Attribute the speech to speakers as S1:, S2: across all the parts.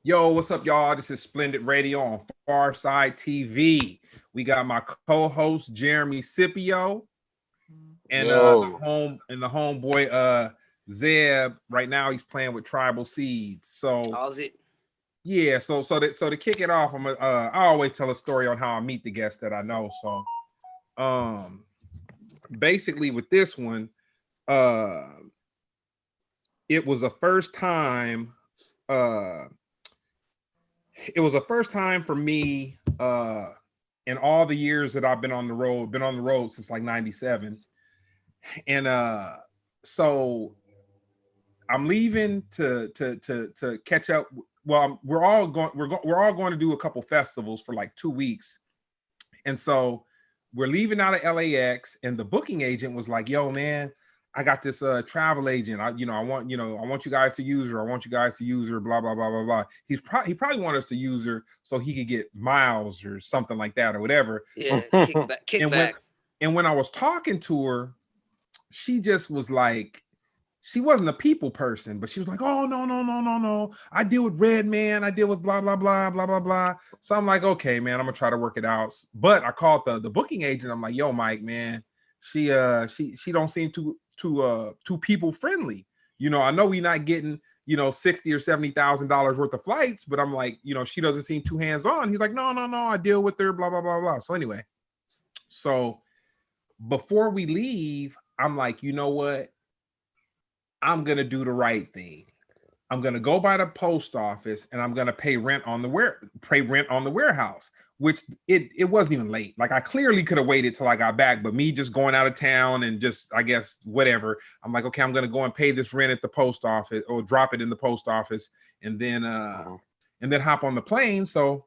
S1: Yo, what's up, y'all? This is Splendid Radio on PharcydeTV. We got my co-host Jeremy Scipio and the homeboy Zeb. Right now, he's playing with Tribal Seeds. So,
S2: how's it?
S1: Yeah. So to kick it off, I always tell a story on how I meet the guests that I know. So, basically with this one, it was a first time. It was a first time for me in all the years that I've been on the road since like 97. And so I'm leaving to catch up. Well, we're all going to do a couple festivals for like 2 weeks. And so we're leaving out of LAX, and the booking agent was like, yo, man, I got this travel agent. I want you guys to use her. I want you guys to use her. Blah blah blah blah blah. He probably wanted us to use her so he could get miles or something like that or whatever.
S2: Yeah, kickback.
S1: And when I was talking to her, she just was like, she wasn't a people person, but she was like, oh no. I deal with Red Man. I deal with blah blah blah blah blah blah. So I'm like, okay, man, I'm gonna try to work it out. But I called the booking agent. I'm like, yo, Mike, man, she don't seem too people friendly. I know we not getting, $60,000 or $70,000 worth of flights, but I'm like, she doesn't seem too hands-on. He's like, no, I deal with her, blah, blah, blah, blah. So anyway, so before we leave, I'm like, you know what? I'm going to do the right thing. I'm going to go by the post office and I'm going to pay rent on the warehouse, which it wasn't even late. Like I clearly could have waited till I got back, but me just going out of town and just, I guess, whatever. I'm like, okay, I'm going to go and pay this rent at the post office or drop it in the post office and then hop on the plane. So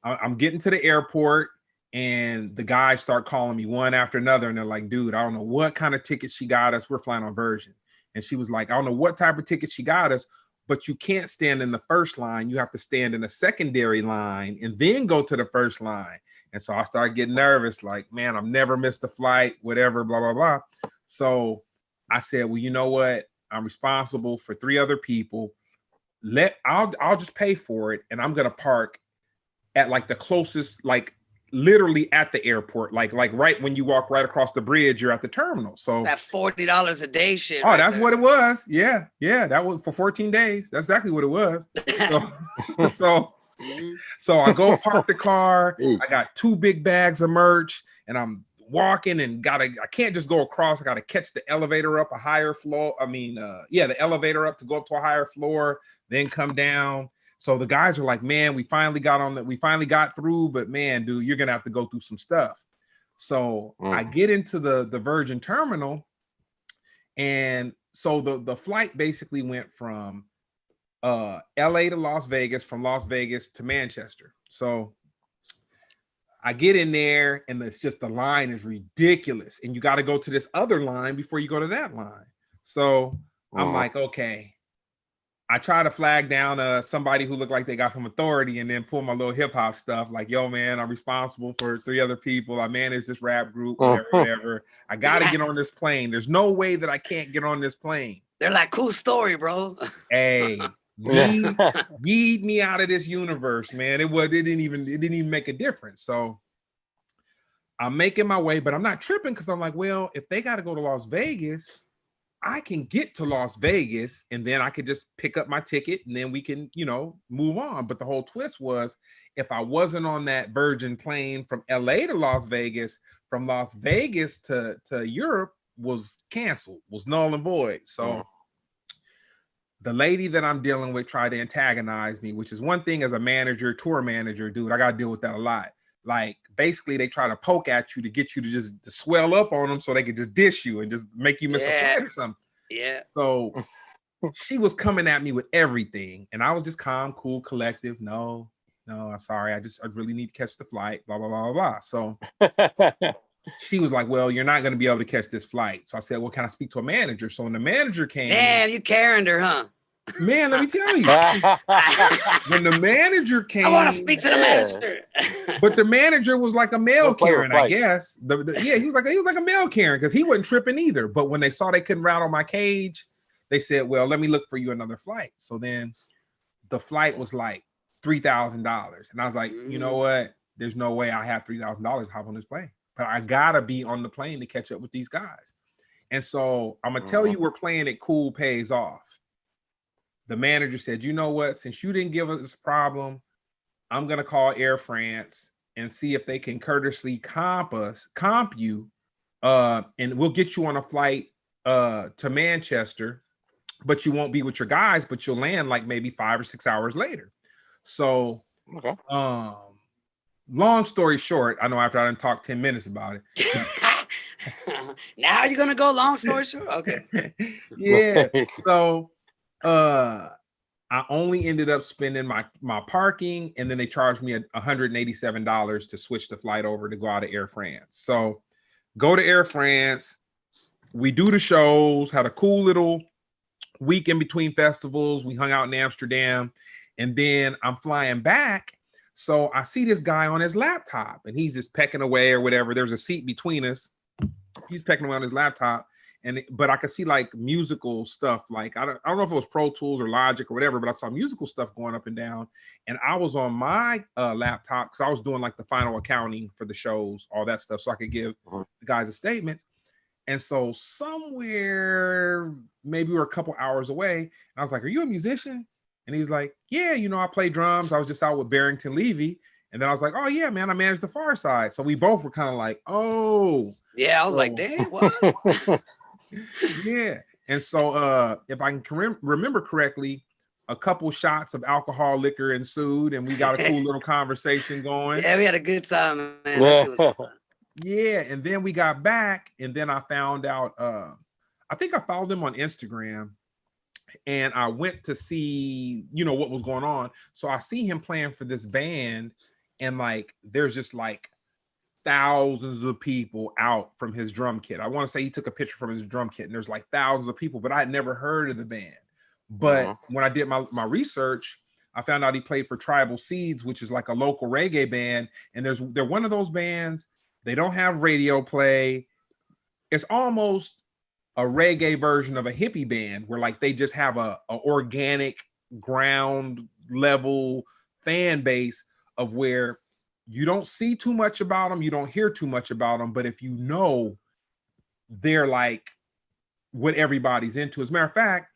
S1: I'm getting to the airport and the guys start calling me one after another. And they're like, dude, I don't know what kind of ticket she got us. We're flying on Virgin. And she was like, I don't know what type of ticket she got us, but you can't stand in the first line. You have to stand in a secondary line and then go to the first line. And so I started getting nervous, like, man, I've never missed a flight, whatever, blah, blah, blah. So I said, well, you know what? I'm responsible for 3 other people. I'll just pay for it. And I'm going to park at like the closest, like literally at the airport, like right when you walk right across the bridge, you're at the terminal. So
S2: that $40 a day shit.
S1: Oh, right, that's there. What it was. Yeah. That was for 14 days. That's exactly what it was. So I go park the car. I got 2 big bags of merch, and I'm walking and I can't just go across. I gotta catch the elevator up a higher floor. The elevator up to go up to a higher floor, then come down. So the guys are like, man, we finally got through, but man, dude, you're gonna have to go through some stuff. So I get into the Virgin terminal, and so the flight basically went from LA to Las Vegas, from Las Vegas to Manchester. So I get in there, and it's just the line is ridiculous, and you got to go to this other line before you go to that line. So I'm like, okay. I try to flag down somebody who looked like they got some authority and then pull my little hip hop stuff like, yo, man, I'm responsible for 3 other people. I manage this rap group, whatever. I got to get on this plane. There's no way that I can't get on this plane.
S2: They're like, cool story, bro.
S1: Hey, yeet me out of this universe, man. It didn't even make a difference. So I'm making my way, but I'm not tripping because I'm like, well, if they got to go to Las Vegas, I can get to Las Vegas and then I could just pick up my ticket and then we can, move on. But the whole twist was if I wasn't on that Virgin plane from LA to Las Vegas, from Las Vegas to Europe was canceled, was null and void. So the lady that I'm dealing with tried to antagonize me, which is one thing as a manager, tour manager, dude, I got to deal with that a lot. Like basically they try to poke at you to get you to swell up on them so they could just dish you and just make you miss a flight or something.
S2: Yeah.
S1: So she was coming at me with everything. And I was just calm, cool, collective. No, I'm sorry. I really need to catch the flight, blah, blah, blah, blah, blah. So she was like, well, you're not going to be able to catch this flight. So I said, well, can I speak to a manager? So when the manager came.
S2: Damn, you carrying her, huh?
S1: Man, let me tell you, when the manager came,
S2: I want to speak to the manager.
S1: But the manager was like a male Karen, I guess. He was like a male Karen because he wasn't tripping either. But when they saw they couldn't rattle my cage, they said, well, let me look for you another flight. So then the flight was like $3,000. And I was like, you know what? There's no way I have $3,000 to hop on this plane. But I gotta be on the plane to catch up with these guys. And so I'm gonna tell you, we're playing it cool pays off. The manager said, you know what? Since you didn't give us this problem, I'm gonna call Air France and see if they can courteously comp you, and we'll get you on a flight to Manchester, but you won't be with your guys, but you'll land like maybe 5 or 6 hours later. So long story short, I know after I done talked 10 minutes about it.
S2: Now you're gonna go long story short? Okay.
S1: Yeah. So I only ended up spending my parking, and then they charged me $187 to switch the flight over to go out of Air France. So go to Air France, we do the shows, had a cool little week in between festivals. We hung out in Amsterdam, and then I'm flying back. So I see this guy on his laptop, and he's just pecking away or whatever. There's a seat between us. He's pecking away on his laptop, but I could see like musical stuff. Like I don't know if it was Pro Tools or Logic or whatever, but I saw musical stuff going up and down. And I was on my laptop because I was doing like the final accounting for the shows, all that stuff, so I could give the guys a statement. And so somewhere, maybe we're a couple hours away, and I was like, "Are you a musician?" And he's like, "Yeah, I play drums. I was just out with Barrington Levy." And then I was like, "Oh yeah, man, I managed the PHARCYDE." So we both were kind of like, "Oh."
S2: Yeah, I was like, "Damn, what?"
S1: Yeah. And so if I can remember correctly, a couple shots of alcohol liquor ensued, and we got a cool little conversation going.
S2: Yeah, we had a good time, man. That shit was fun.
S1: Yeah, and then we got back, and then I found out, I think I followed him on Instagram, and I went to see, what was going on. So I see him playing for this band, and like, there's just like thousands of people out from his drum kit. I want to say he took a picture from his drum kit, and there's like thousands of people, but I had never heard of the band. But when I did my research, I found out he played for Tribal Seeds, which is like a local reggae band. And they're one of those bands. They don't have radio play. It's almost a reggae version of a hippie band where like they just have a organic ground level fan base of where you don't see too much about them, you don't hear too much about them, but if you know, they're like what everybody's into. As a matter of fact,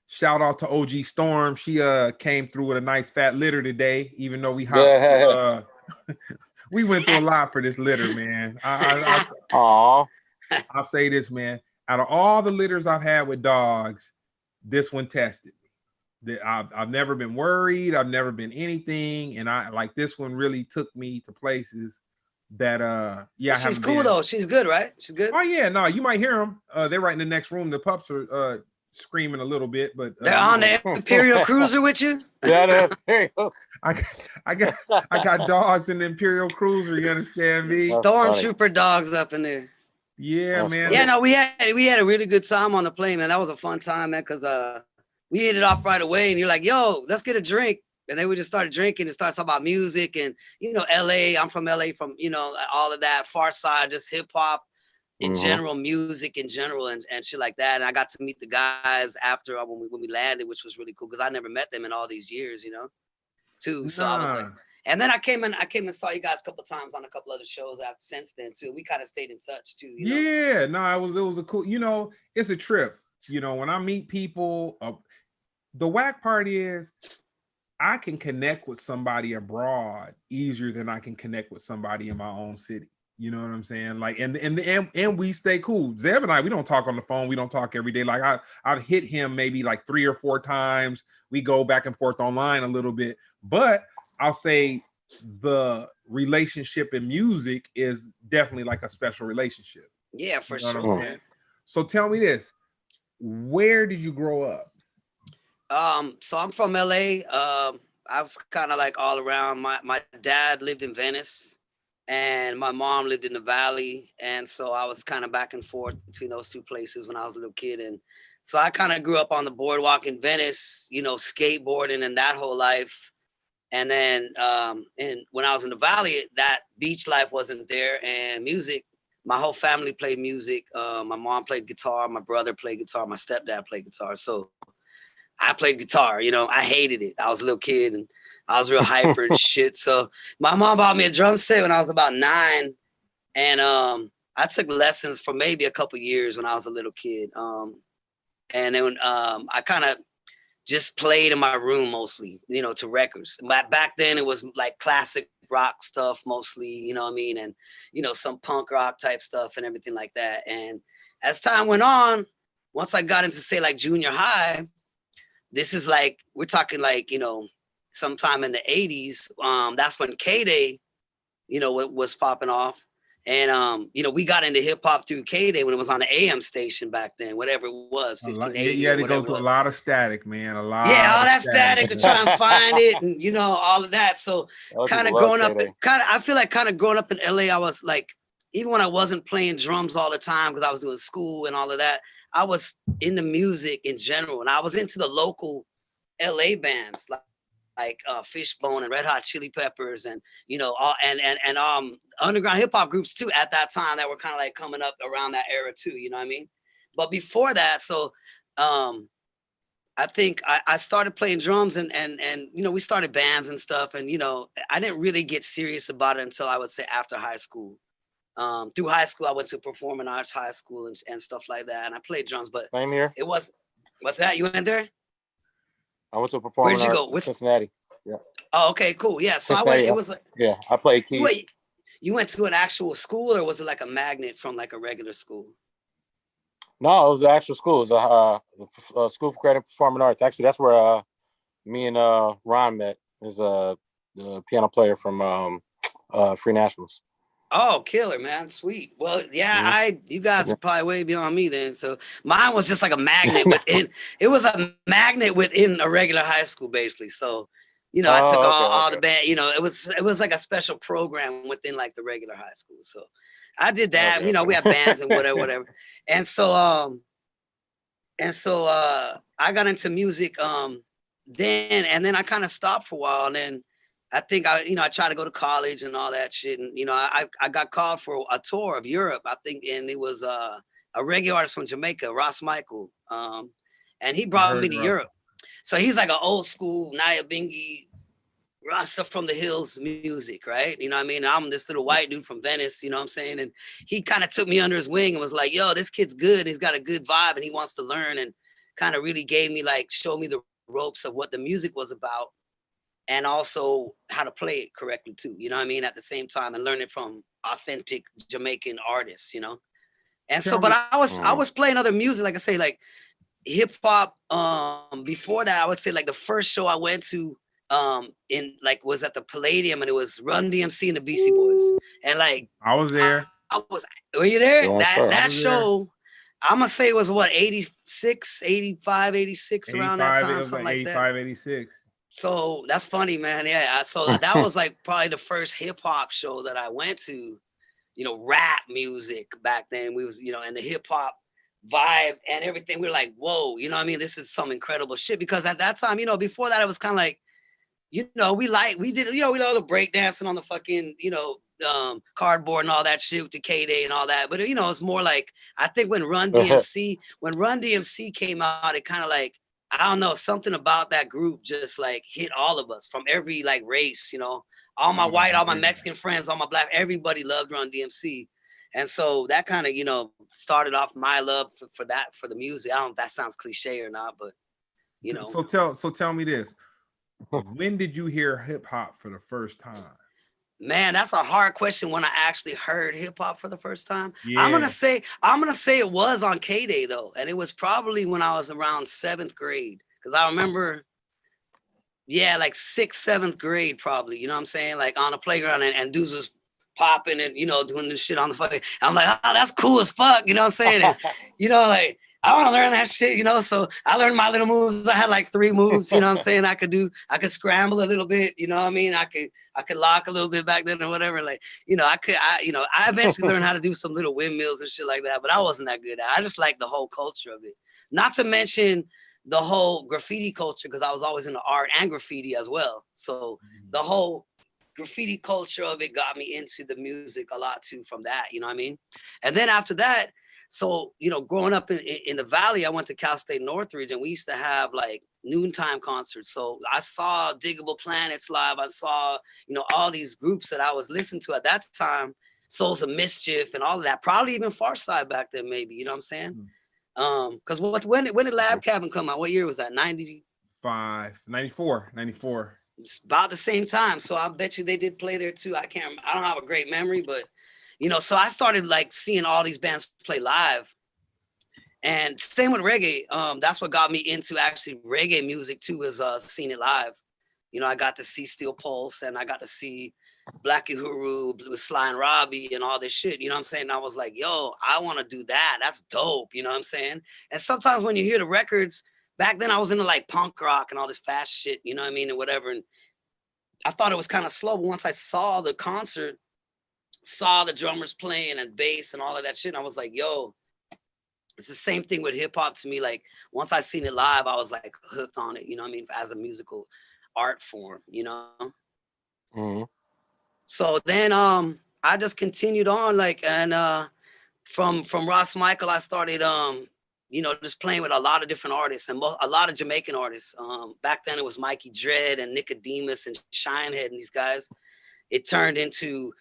S1: shout out to OG Storm. She came through with a nice fat litter today, even though we hopped we went through a lot for this litter, man. I'll say this, man. Out of all the litters I've had with dogs, this one tested me. I've never been worried. I've never been anything. And I like this one really took me to places that
S2: she's cool though. She's good, right? She's good.
S1: Oh yeah, no, you might hear them. They're right in the next room. The pups are screaming a little bit, but
S2: they're on the Imperial Cruiser with you.
S3: Yeah, the Imperial.
S1: I got dogs in the Imperial Cruiser. You understand me?
S2: Stormtrooper dogs up in there.
S1: Yeah, man.
S2: Yeah, no, we had a really good time on the plane, man. That was a fun time, man, because we hit it off right away, and you're like, "Yo, let's get a drink." And then we just started drinking and started talking about music and LA. I'm from LA, from all of that PharcydeTV, just hip hop in general, music in general, and shit like that. And I got to meet the guys after when we landed, which was really cool because I never met them in all these years, too. So I was like, and then I came and saw you guys a couple times on a couple other shows after since then too. We kind of stayed in touch too.
S1: Yeah, no, it was a cool. It's a trip. When I meet people, the whack part is I can connect with somebody abroad easier than I can connect with somebody in my own city. You know what I'm saying? Like, and we stay cool. Zeb and I, we don't talk on the phone. We don't talk every day. Like I've hit him maybe like 3 or 4 times. We go back and forth online a little bit, but I'll say the relationship in music is definitely like a special relationship.
S2: Yeah, for sure.
S1: So tell me this, where did you grow up?
S2: So I'm from LA. I was kind of like all around. My dad lived in Venice, and my mom lived in the Valley. And so I was kind of back and forth between those two places when I was a little kid. And so I kind of grew up on the boardwalk in Venice, skateboarding and that whole life. And then and when I was in the Valley, that beach life wasn't there. And music, my whole family played music. My mom played guitar. My brother played guitar. My stepdad played guitar. So I played guitar, you know, I hated it. I was a little kid and I was real hyper and shit. So my mom bought me a drum set when I was about 9. And I took lessons for maybe a couple years when I was a little kid. And then I kind of just played in my room mostly, you know, to records. Back then it was like classic rock stuff mostly, you know what I mean? And, you know, some punk rock type stuff and everything like that. And as time went on, once I got into say like junior high, this is like, we're talking like, you know, sometime in the 80s, that's when K-Day, you know, was popping off. And, you know, we got into hip hop through K-Day when it was on the AM station back then, whatever it was, 1580.
S1: You had to go through a lot of static, man. A lot.
S2: Yeah, all that static to try and find it, and you know, all of that. So kind of growing up, I feel like kind of growing up in LA, I was like, even when I wasn't playing drums all the time because I was doing school and all of that, I was into music in general, and I was into the local LA bands like Fishbone and Red Hot Chili Peppers, and you know, all and underground hip hop groups too at that time that were kind of like coming up around that era too. You know what I mean? But before that, so I think I started playing drums and you know, we started bands and stuff, and you know, I didn't really get serious about it until I would say after high school. Through high school, I went to performing arts high school and stuff like that, and I played drums. But
S3: same here.
S2: It was, what's that? You went there?
S3: I went to performing
S2: Where'd you
S3: arts
S2: go?
S3: in Cincinnati. Yeah.
S2: Oh, okay, cool. Yeah. So
S3: Cincinnati,
S2: I went. It was like,
S3: yeah, I played keys.
S2: Wait, you went to an actual school, or was it like a magnet from like a regular school?
S3: No, it was an actual school. It was a school for creative performing arts. Actually, that's where me and Ron met. Is the piano player from Free Nationals.
S2: Oh, killer, man. Sweet. Well, yeah, you guys are probably way beyond me then. So mine was just like a magnet within, it was a magnet within a regular high school, basically. So, you know, I took all the band, you know, it was like a special program within like the regular high school. So I did that, you know, we had bands and whatever. And so I got into music then I kind of stopped for a while, and then I think I tried to go to college and all that shit. And, you know, I got called for a tour of Europe, I think. And it was a reggae artist from Jamaica, Ross Michael. And he brought me to Europe. So he's like an old school Naya Bingi, Rasta from the Hills music, right? You know what I mean? I'm this little white dude from Venice, you know what I'm saying? And he kind of took me under his wing and was like, yo, this kid's good. He's got a good vibe and he wants to learn, and kind of really gave me like, showed me the ropes of what the music was about. And also how to play it correctly too, you know what I mean? At the same time, and learn it from authentic Jamaican artists, you know? And so, but I was playing other music, like I say, like hip hop. Before that, I would say like the first show I went to was at the Palladium, and it was Run DMC and the Beastie Boys. And like
S1: I was there.
S2: Were you there?
S3: Yeah,
S2: that show, I'm gonna say it was what, 86, 85, 86, around that time, something like
S1: 85, 86.
S2: So that's funny, man. Yeah. So that was like probably the first hip hop show that I went to, you know, rap music back then. We was, you know, and the hip hop vibe and everything. We were like, whoa, you know what I mean? This is some incredible shit. Because at that time, you know, before that, it was kind of like, you know, we did, you know, we did all the breakdancing on the fucking, you know, cardboard and all that shit with the K-Day and all that. But, you know, it's more like, I think when Run DMC came out, it kind of like, I don't know, something about that group just like hit all of us from every like race, you know, all my white, all my Mexican friends, all my black, everybody loved Run DMC. And so that kind of, you know, started off my love for the music. I don't know if that sounds cliche or not, but you know.
S1: So tell me this. When did you hear hip hop for the first time?
S2: Man, that's a hard question. When I actually heard hip hop for the first time,
S1: yeah.
S2: I'm gonna say it was on K-Day though, and it was probably when I was around 7th grade, because I remember, like 6th, 7th grade probably. You know what I'm saying? Like on the playground, and dudes was popping and, you know, doing this shit on the fucking. I'm like, oh, that's cool as fuck. You know what I'm saying? And, you know, like, I want to learn that shit, you know? So I learned my little moves. I had like 3 moves, you know what I'm saying? I could scramble a little bit, you know what I mean? I could lock a little bit back then or whatever. Like, you know, I eventually learned how to do some little windmills and shit like that, but I wasn't that good at it. I just like the whole culture of it. Not to mention the whole graffiti culture, because I was always into art and graffiti as well. So the whole graffiti culture of it got me into the music a lot too from that, you know what I mean? And then after that, So, you know, growing up in the Valley, I went to Cal State Northridge, and we used to have like noontime concerts. So I saw Diggable Planets live. I saw, you know, all these groups that I was listening to at that time, Souls of Mischief and all of that. Probably even PharcydeTV back then, maybe, you know what I'm saying? Because when did Lab Cabin come out? What year was that?
S1: 94.
S2: It's about the same time. So I bet you they did play there too. I don't have a great memory, but you know, so I started like seeing all these bands play live. And same with reggae. That's what got me into actually reggae music too, was seeing it live. You know, I got to see Steel Pulse, and I got to see Black Uhuru with Sly and Robbie and all this shit. You know what I'm saying? And I was like, yo, I want to do that. That's dope. You know what I'm saying? And sometimes when you hear the records, back then I was into like punk rock and all this fast shit, you know what I mean? And whatever. And I thought it was kind of slow, but once I saw the concert, saw the drummers playing and bass and all of that shit, I was like, yo, it's the same thing with hip hop to me. Like once I seen it live, I was like hooked on it, you know what I mean? As a musical art form, you know?
S3: Mm-hmm.
S2: So then I just continued on, like, and from Ross Michael, I started you know, just playing with a lot of different artists and a lot of Jamaican artists. Back then it was Mikey Dread and Nicodemus and Shinehead and these guys. It turned into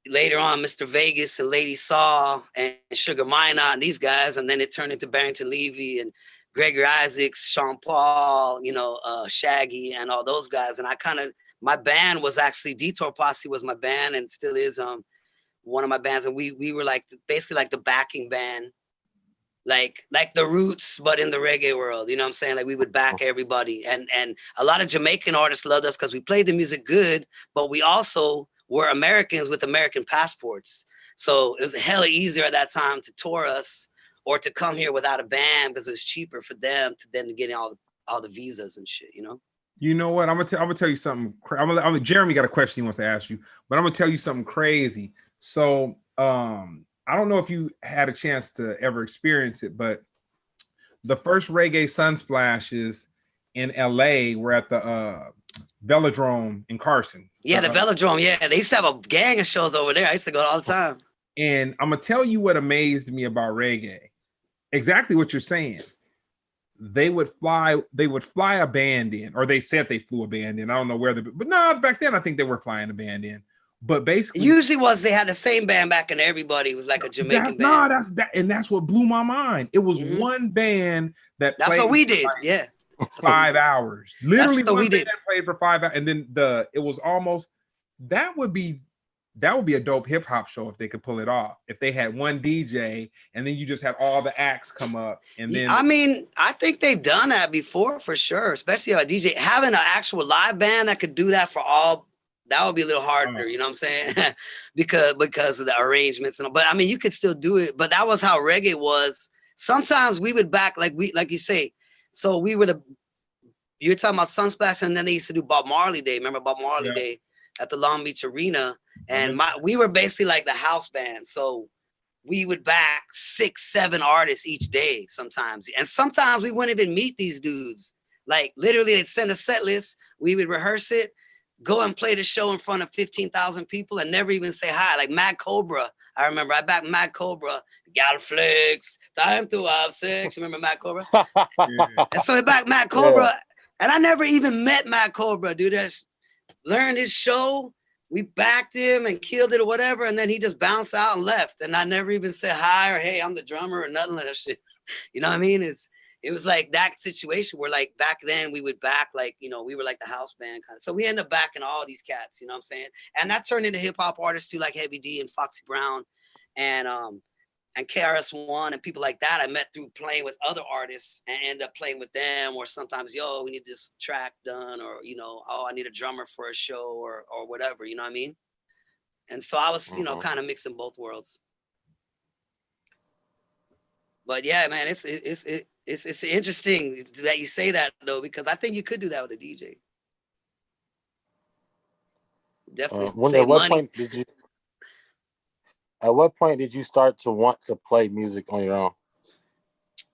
S2: later on Mr. Vegas and Lady Saw and Sugar Minot and these guys, and then it turned into Barrington Levy and Gregory Isaacs, Sean Paul, you know, Shaggy and all those guys. And I kind of, my band was actually Detour Posse was my band and still is one of my bands. And we were like basically like the backing band, like the Roots, but in the reggae world, you know what I'm saying? Like we would back everybody. And a lot of Jamaican artists loved us because we played the music good, but we also were Americans with American passports. So it was hella easier at that time to tour us or to come here without a band because it was cheaper for them to then get all the visas and shit, you know?
S1: You know what? I'm gonna tell you something. Jeremy got a question he wants to ask you, but I'm gonna tell you something crazy. So I don't know if you had a chance to ever experience it, but the first reggae sunsplashes in LA were at the Velodrome in Carson.
S2: Yeah, the Velodrome. Yeah, they used to have a gang of shows over there. I used to go all the time.
S1: And I'm gonna tell you what amazed me about reggae. Exactly what you're saying. They would fly a band in, or they said they flew a band in. I don't know where but no, back then I think they were flying a band in. But basically,
S2: it usually they had the same band back, and everybody was like a Jamaican band.
S1: That's what blew my mind. It was one band that's
S2: what we did. Like, yeah,
S1: 5 hours. Literally,
S2: that's what we did.
S1: Played for 5 hours, and then it was almost that would be a dope hip hop show if they could pull it off. If they had one DJ and then you just had all the acts come up, and then
S2: I mean, I think they've done that before for sure, especially a DJ having an actual live band that could do that for all. That would be a little harder, you know what I'm saying? because of the arrangements and all. But I mean, you could still do it. But that was how reggae was. Sometimes we would back like you say. So we were you're talking about Sunsplash, and then they used to do Bob Marley Day. Remember Bob Marley Day at the Long Beach Arena? And we were basically like the house band. So we would back 6-7 artists each day sometimes. And sometimes we wouldn't even meet these dudes. Like literally they'd send a set list. We would rehearse it, go and play the show in front of 15,000 people and never even say hi. Like Mad Cobra. I remember I backed Mad Cobra, Gal Flex, time to have sex. Remember Mad Cobra? And so I backed Mad Cobra. Yeah. And I never even met Mad Cobra, dude. I just learned his show. We backed him and killed it or whatever. And then he just bounced out and left. And I never even said hi or, hey, I'm the drummer or nothing like that shit. You know what I mean? It was like that situation where like back then we would back like, you know, we were like the house band kind of. So we ended up backing all these cats, you know what I'm saying? And that turned into hip hop artists too, like Heavy D and Foxy Brown and KRS-One and people like that I met through playing with other artists and end up playing with them, or sometimes, yo, we need this track done, or, you know, oh, I need a drummer for a show or whatever, you know what I mean? And so I was, you know, kind of mixing both worlds. But yeah, man, it's interesting that you say that though, because I think you could do that with a DJ. Definitely.
S3: At what point did you start to want to play music on your own?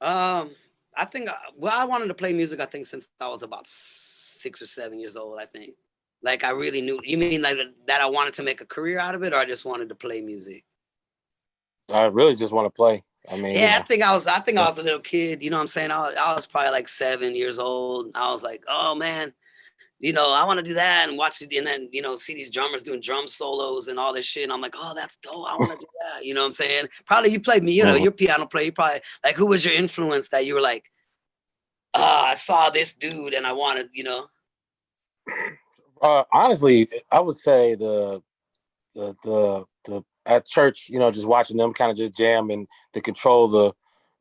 S2: I think, I wanted to play music, I think, since I was about 6 or 7 years old, I think. Like, I really knew. You mean like that I wanted to make a career out of it, or I just wanted to play music?
S3: I really just want to play. I mean,
S2: yeah, I think I was a little kid. You know what I'm saying? I was probably like 7 years old. I was like, oh man, I want to do that and watch it, and then see these drummers doing drum solos and all this shit. And I'm like, oh, that's dope. I want to do that. You know what I'm saying? Probably you played me. You're a piano player. You probably like, who was your influence that you were like, I saw this dude and I wanted,
S3: Honestly, I would say the at church, just watching them kind of just jam and the control the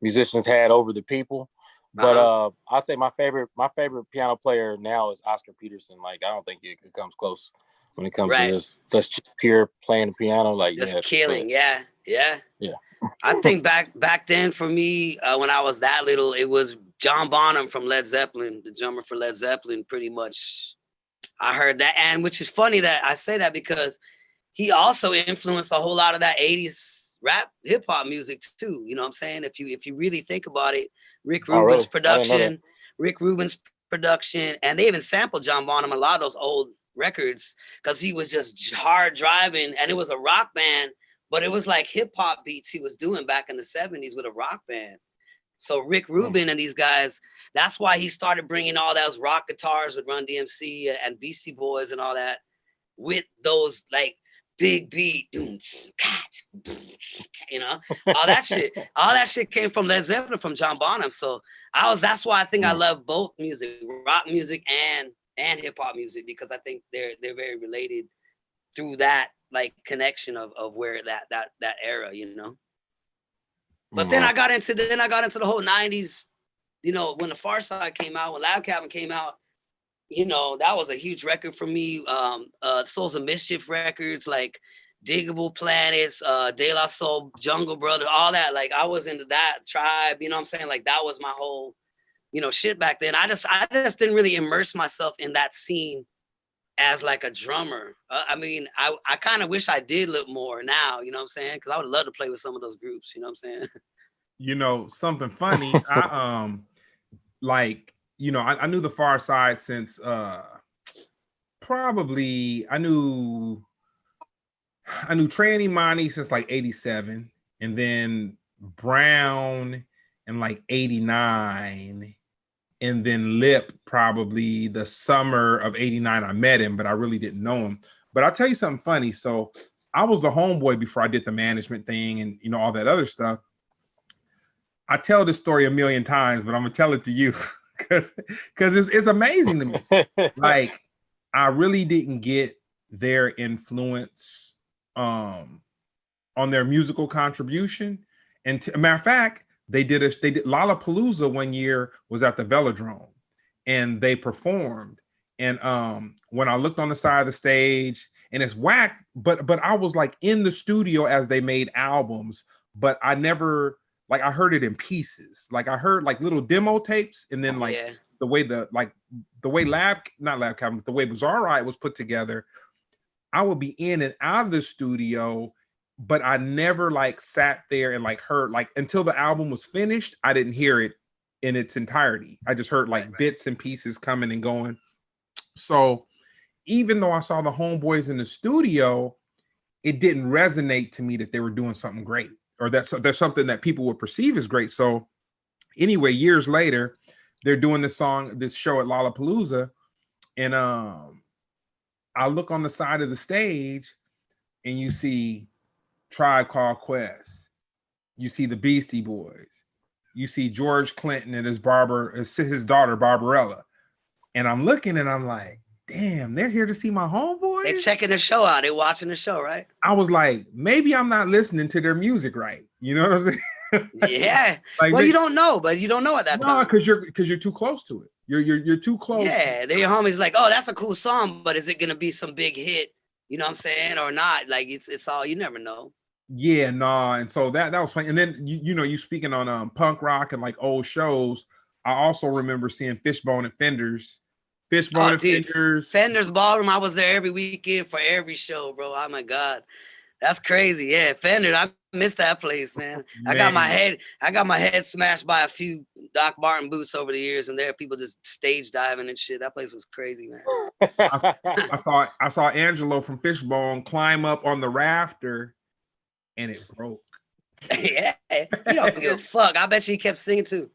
S3: musicians had over the people. But I'd say my favorite piano player now is Oscar Peterson. Like, I don't think it comes close when it comes to just pure playing the piano. Like,
S2: just killing. Yeah. I
S3: I
S2: think back then for me, when I was that little, it was John Bonham from Led Zeppelin, the drummer for Led Zeppelin. Pretty much, I heard that, and which is funny that I say that because he also influenced a whole lot of that 80s rap hip hop music too. You know what I'm saying? If you really think about it, Rick Rubin's production, and they even sampled John Bonham a lot of those old records because he was just hard driving, and it was a rock band, but it was like hip hop beats he was doing back in the 70s with a rock band. So Rick Rubin and these guys, that's why he started bringing all those rock guitars with Run DMC and Beastie Boys and all that with those like big beat, all that shit. All that shit came from Led Zeppelin, from John Bonham. So that's why I think I love both music, rock music and hip hop music, because I think they're very related through that like connection of where that era, But then I got into the whole 90s, when the PharcydeTV came out, when Lab Cabin came out, that was a huge record for me. Souls of Mischief records, like Diggable Planets, De La Soul, Jungle Brother, all that. Like, I was into that Tribe, you know what I'm saying? Like, that was my whole, shit back then. I just didn't really immerse myself in that scene as like a drummer. I mean, I kind of wish I did look more now, you know what I'm saying? Because I would love to play with some of those groups, you know what I'm saying?
S1: Something funny. I knew the PharcydeTV since probably I knew Trey and Imani since like 87, and then Brown in like 89. And then Lip, probably the summer of 89, I met him, but I really didn't know him. But I'll tell you something funny. So I was the homeboy before I did the management thing and, all that other stuff. I tell this story a million times, but I'm going to tell it to you because it's amazing to me. Like, I really didn't get their influence on their musical contribution. And matter of fact, they did Lollapalooza one year, was at the Velodrome, and they performed. And when I looked on the side of the stage, and it's whack, but I was like in the studio as they made albums, but I never, like, I heard it in pieces. Like, I heard like little demo tapes, and then the way the way Bizarre Ride was put together, I would be in and out of the studio, but I never like sat there and like heard, like, until the album was finished, I didn't hear it in its entirety. I just heard like bits and pieces coming and going. So even though I saw the homeboys in the studio, it didn't resonate to me that they were doing something great, or that there's something that people would perceive as great. So anyway, years later, they're doing this show at Lollapalooza, and I look on the side of the stage, and you see Tribe Called Quest, you see the Beastie Boys, you see George Clinton and his daughter Barbarella, and I'm looking and I'm like, damn, they're here to see my homeboys.
S2: They're checking the show out. They're watching the show, right?
S1: I was like, maybe I'm not listening to their music right. You know what I'm saying?
S2: Yeah. Like, well, you don't know at that time.
S1: No, because you're too close to it. You're too close.
S2: Yeah, they're your homies. Like, oh, that's a cool song, but is it gonna be some big hit? You know what I'm saying, or not? Like, it's all, you never know.
S1: Yeah, nah. And so that was funny. And then you speaking on punk rock and like old shows, I also remember seeing Fishbone and Fenders.
S2: Fenders Ballroom. I was there every weekend for every show, bro. Oh my God. That's crazy. Yeah, Fenders. I miss that place, man. I got my head smashed by a few Doc Martin boots over the years, and there people just stage diving and shit. That place was crazy, man.
S1: I saw Angelo from Fishbone climb up on the rafter, and it broke.
S2: Yeah, he don't give a fuck. I bet you he kept singing too.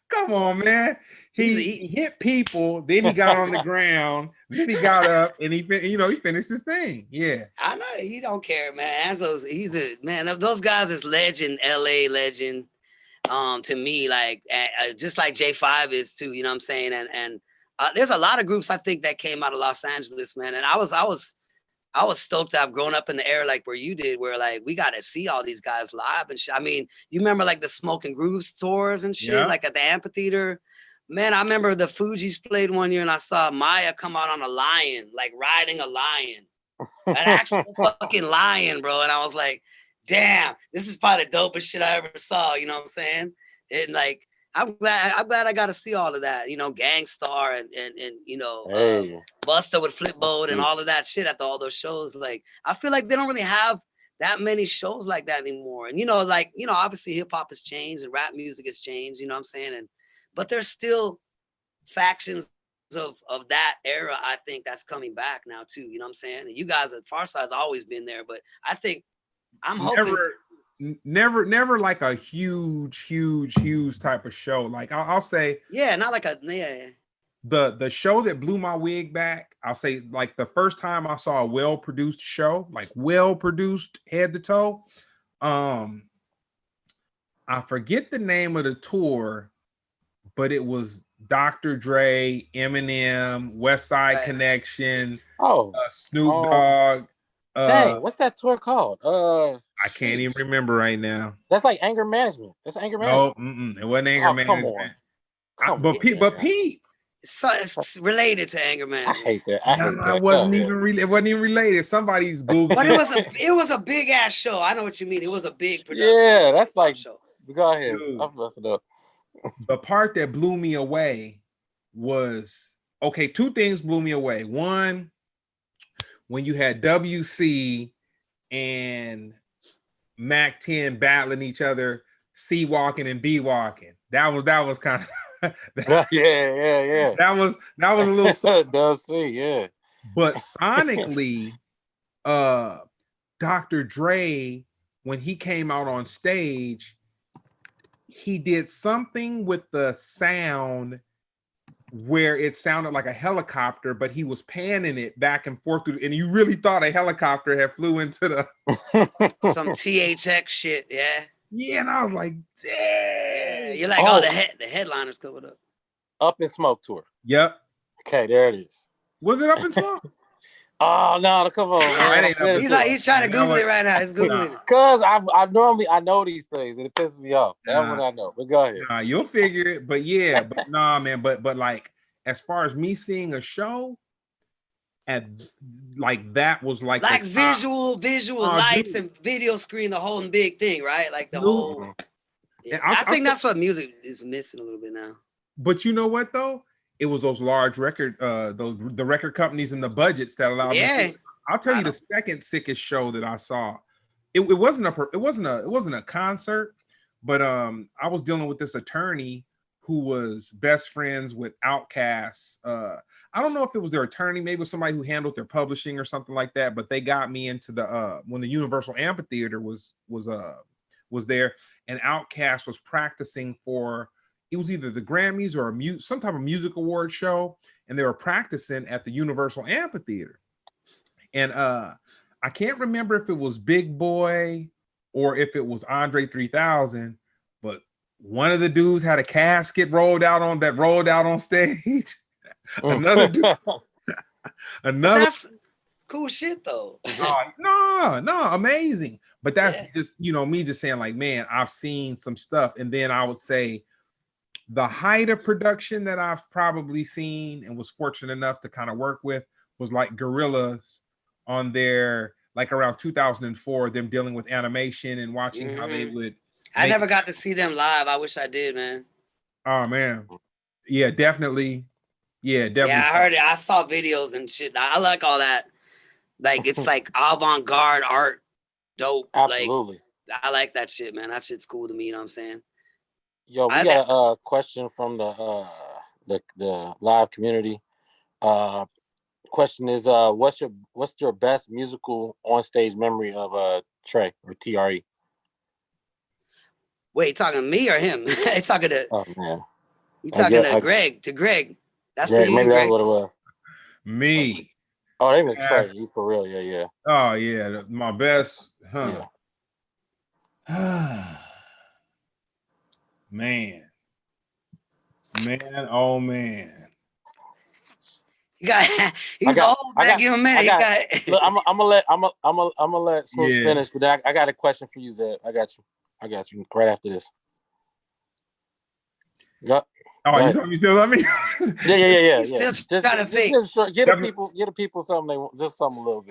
S1: Come on, man. He hit people, then he got on the ground, then he got up, and he finished his thing. Yeah,
S2: I know he don't care, man. He's a man. Those guys is legend, LA legend. To me, like just like J5 is too. You know what I'm saying? And there's a lot of groups I think that came out of Los Angeles, man. And I was stoked to have grown up in the era like where you did, where like we got to see all these guys live and shit. I mean, you remember like the Smoke and Grooves tours and shit, like at the amphitheater. Man, I remember the Fugees played one year and I saw Maya come out on a lion, like riding a lion, an actual fucking lion, bro. And I was like, damn, this is probably the dopest shit I ever saw. You know what I'm saying? And like, I'm glad I got to see all of that. You know, Gangstar and you know, Busta with Flipboat and all of that shit at all those shows. Like, I feel like they don't really have that many shows like that anymore. And you know, like, you know, obviously hip hop has changed and rap music has changed. You know what I'm saying? But there's still factions of that era, I think, that's coming back now too. You know what I'm saying? And you guys at Pharcyde's always been there, but I think I'm hoping
S1: never like a huge type of show. Like I'll say,
S2: not like a
S1: the show that blew my wig back. I'll say like the first time I saw a well-produced show, like well-produced head to toe. I forget the name of the tour, but it was Dr. Dre, Eminem, West Side Connection, Snoop Dogg.
S3: Dang, what's that tour called?
S1: I can't even remember right now.
S3: That's like Anger Management. That's Anger Management.
S1: No, it wasn't Anger Management. But Pete.
S2: It's related to Anger Management.
S3: I hate that.
S1: It wasn't even related. Somebody's Google.
S2: But it was a big ass show. I know what you mean. It was a big production.
S3: Yeah, that's like show. Go ahead. I'm messing up.
S1: The part that blew me away was two things blew me away. One, when you had WC and Mac 10 battling each other, C walking and B walking. That was kind of
S3: yeah.
S1: That was a little
S3: WC, yeah.
S1: But sonically, Dr. Dre, when he came out on stage, he did something with the sound where it sounded like a helicopter, but he was panning it back and forth, and you really thought a helicopter had flew into the
S2: some THX shit, yeah.
S1: Yeah, and I was like, dang.
S2: You're like, the headliners covered up.
S3: Up in Smoke tour.
S1: Yep.
S3: Okay, there it is.
S1: Was it Up in Smoke?
S3: Oh no! Come on, man.
S2: He's trying to Google it right now. He's Googling it.
S3: Cause I normally know these things and it pisses me off. That's what I know. But go ahead.
S1: Nah, you'll figure it. But yeah, but nah, man. But like as far as me seeing a show, and like that was like
S2: visual lights and video screen, the whole big thing, right? Like the whole. Yeah, I think that's what music is missing a little bit now.
S1: But you know what though? It was those large record, the record companies and the budgets that allowed.
S2: Yeah,
S1: I'll tell you the second sickest show that I saw. It wasn't a concert, but I was dealing with this attorney who was best friends with Outkast. I don't know if it was their attorney, maybe it was somebody who handled their publishing or something like that. But they got me into the when the Universal Amphitheater was there, and Outkast was practicing for. It was either the Grammys or some type of music award show, and they were practicing at the Universal Amphitheater. And I can't remember if it was Big Boy or if it was Andre 3000, but one of the dudes had a casket rolled out on stage. Another
S2: that's cool shit though.
S1: No, amazing. But that's just me just saying like, man, I've seen some stuff, and then I would say. The height of production that I've probably seen and was fortunate enough to kind of work with was like Gorillaz on their, like around 2004, them dealing with animation and watching how they would.
S2: I never got to see them live. I wish I did, man.
S1: Oh man. Yeah, definitely. Yeah, definitely.
S2: Yeah, I heard it. I saw videos and shit. I like all that. Like it's like avant-garde art, dope.
S3: Absolutely.
S2: Like, I like that shit, man. That shit's cool to me, you know what I'm saying?
S3: Yo, we got a question from the live community. Question is, what's your best musical on stage memory of Trey or TRE?
S2: Wait, talking to me or him? It's talking to.
S3: Oh man.
S2: You talking to Greg? To Greg. That's
S3: Greg,
S2: for you,
S3: maybe
S2: Greg.
S3: that's what it was.
S1: Me.
S3: Oh, they was Trey. You for real? Yeah.
S1: Oh yeah, my best. Huh.
S3: Yeah.
S1: Man. Oh man.
S2: He's old, man. Give him a minute.
S3: Look, I'm gonna let Smooth finish, but then I got a question for you, Zed. I got you right after this. Yep.
S1: Oh, you still love me?
S3: Yeah.
S2: Still trying to think.
S3: Get the people something they want, just something a little